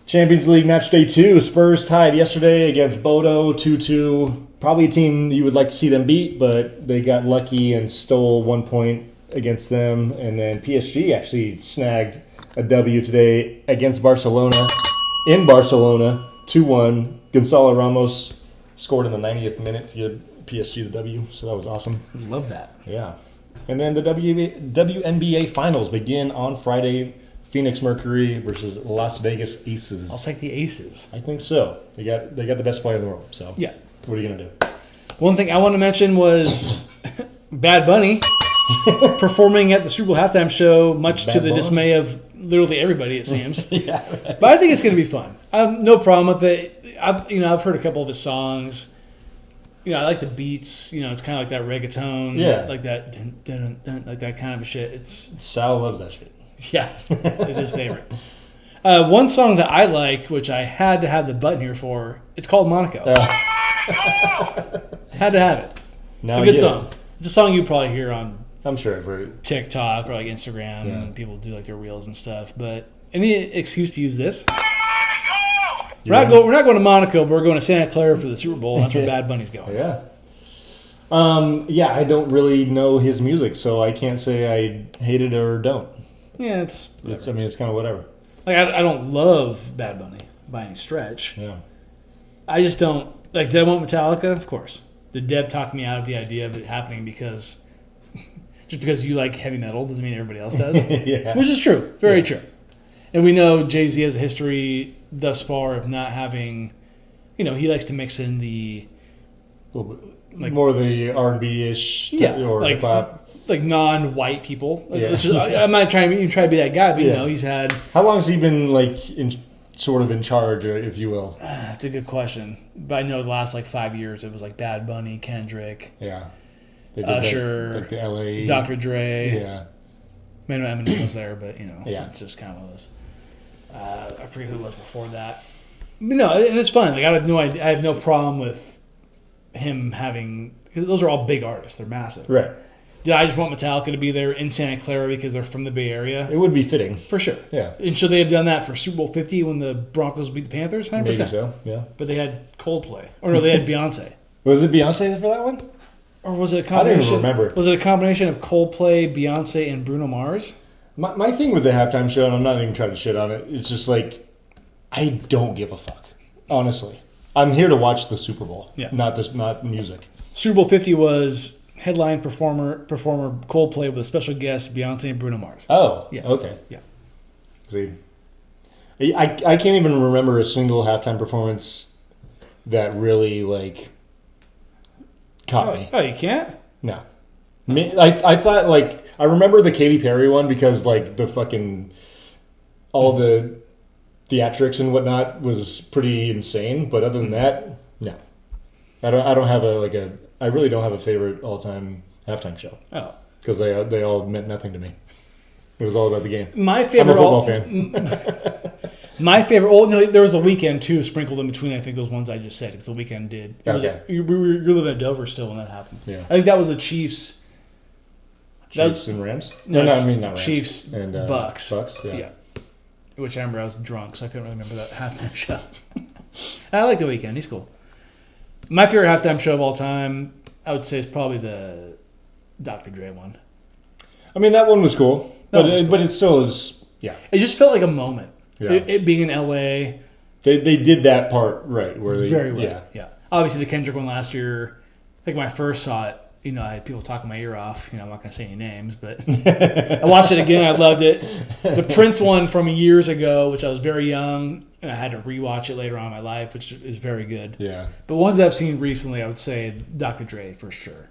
B: Champions League match day 2. Spurs tied yesterday against Bodo 2-2. Probably a team you would like to see them beat, but they got lucky and stole 1 point against them. And then PSG actually snagged a W today against Barcelona in Barcelona 2-1. Gonzalo Ramos scored in the 90th minute to give PSG the W, so that was awesome.
A: Love that.
B: Yeah. And then the WNBA finals begin on Friday. Phoenix Mercury versus Las Vegas Aces.
A: I'll take the Aces.
B: I think so. They got the best player in the world. So
A: yeah.
B: What are you gonna do?
A: One thing I want to mention was Bad Bunny performing at the Super Bowl halftime show, much to the dismay of literally everybody, it seems.
B: Yeah. Right.
A: But I think it's going to be fun. I have no problem with it. I've heard a couple of his songs. I like the beats. It's kind of like that reggaeton.
B: Yeah.
A: Like that, dun, dun, dun, like that kind of shit.
B: Sal loves that shit.
A: Yeah, it's his favorite. One song that I like, which I had to have the button here for, it's called Monaco. Had to have it. It's a good song. It's a song you probably hear on
B: I'm sure I've heard it.
A: TikTok or like Instagram, and people do like their reels and stuff. But any excuse to use this? We're not going to Monaco, but we're going to Santa Clara for the Super Bowl. That's where Bad Bunny's going.
B: Yeah. I don't really know his music, so I can't say I hate it or don't.
A: Yeah, it's
B: kind of whatever.
A: Like I don't love Bad Bunny by any stretch.
B: Yeah.
A: I just don't like. Did I want Metallica? Of course. Did Deb talk me out of the idea of it happening because just because you like heavy metal doesn't mean everybody else does?
B: Yeah.
A: Which is true. Very true. And we know Jay-Z has a history thus far of not having, he likes to mix in the
B: like more the R&B-ish or
A: like,
B: hip-hop.
A: Like non-white people. I'm not trying to be that guy, but he's had.
B: How long has he been in charge, if you will?
A: That's a good question. But I know the last 5 years it was like Bad Bunny, Kendrick, Usher,
B: the LA,
A: Dr. Dre.
B: Yeah.
A: I know Eminem was there, but
B: it's
A: just kind of one of those. I forget who it was before that. But no, and it's fun. I have no idea. I have no problem with him having, because those are all big artists. They're massive.
B: Right.
A: Did I just want Metallica to be there in Santa Clara because they're from the Bay Area?
B: It would be fitting.
A: For sure.
B: Yeah.
A: And should they have done that for Super Bowl 50 when the Broncos beat the Panthers? 100%.
B: Maybe so, yeah.
A: But they had Coldplay. Or no, they had Beyonce.
B: Was it Beyonce for that one?
A: Or was it a combination?
B: I don't even remember.
A: Was it a combination of Coldplay, Beyonce, and Bruno Mars?
B: My thing with the halftime show, and I'm not even trying to shit on it, it's just I don't give a fuck. Honestly, I'm here to watch the Super Bowl.
A: Yeah.
B: Not music.
A: Super Bowl 50 was headline performer Coldplay with a special guest Beyonce and Bruno Mars.
B: Oh,
A: Yes.
B: okay.
A: Yeah.
B: See, I can't even remember a single halftime performance that really like caught me.
A: Oh, you can't?
B: No, I thought like I remember the Katy Perry one because like the fucking all the theatrics and whatnot was pretty insane. But other than that, no, I don't have I really don't have a favorite all time halftime show.
A: Oh.
B: Because they all meant nothing to me. It was all about the game.
A: My favorite.
B: I'm a football fan.
A: My favorite. Oh no, there was a weekend too sprinkled in between. I think those ones I just said because the weekend did.
B: Okay.
A: You're living in Dover still when that happened.
B: Yeah.
A: I think that was the Chiefs.
B: Chiefs and Rams?
A: No,
B: not Rams.
A: Chiefs
B: and
A: Bucks.
B: Bucks, yeah.
A: Yeah. Which I remember I was drunk, so I couldn't really remember that halftime show. I like the weekend. He's cool. My favorite halftime show of all time, I would say, is probably the Dr. Dre one.
B: I mean, that one was cool.
A: That
B: But,
A: one was
B: but it still is, yeah.
A: It just felt like a moment.
B: Yeah.
A: It being in L.A.
B: They did that part right. Where they,
A: Very well.
B: Yeah.
A: Yeah. Obviously, the Kendrick one last year, I think when I first saw it, I had people talking my ear off. I'm not going to say any names, but I watched it again. I loved it. The Prince one from years ago, which I was very young, and I had to rewatch it later on in my life, which is very good.
B: Yeah.
A: But ones I've seen recently, I would say Dr. Dre for sure.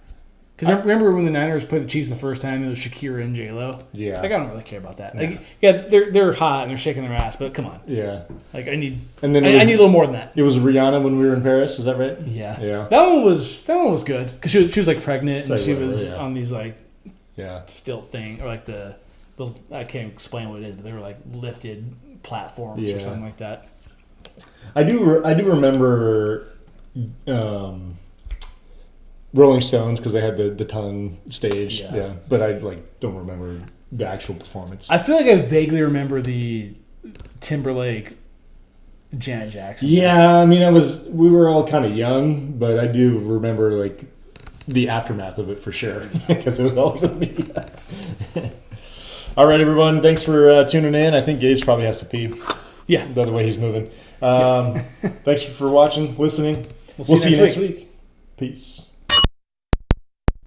A: Because remember when the Niners played the Chiefs the first time, it was Shakira and J-Lo?
B: Yeah.
A: Like, I don't really care about that.
B: Yeah.
A: Like, yeah, they're hot and they're shaking their ass, but come on.
B: Yeah.
A: Like, I need
B: And then
A: I need a little more than that.
B: It was Rihanna when we were in Paris, is that right?
A: Yeah.
B: Yeah.
A: That one was good. Because she was like pregnant and
B: like
A: she
B: whatever,
A: was
B: yeah.
A: on these like
B: Yeah.
A: stilt thing or like the I can't explain what it is, but they were like lifted platforms
B: Yeah.
A: or something like that.
B: I do remember Rolling Stones because they had the tongue stage.
A: Yeah.
B: Yeah. But I don't remember the actual performance.
A: I feel like I vaguely remember the Timberlake Janet Jackson.
B: Yeah, I mean, we were all kind of young, but I do remember like the aftermath of it for sure because it was all over the media. All right, everyone, thanks for tuning in. I think Gage probably has to pee.
A: Yeah.
B: By the way he's moving. Thanks for watching, listening.
A: We'll see you next
B: week. Peace.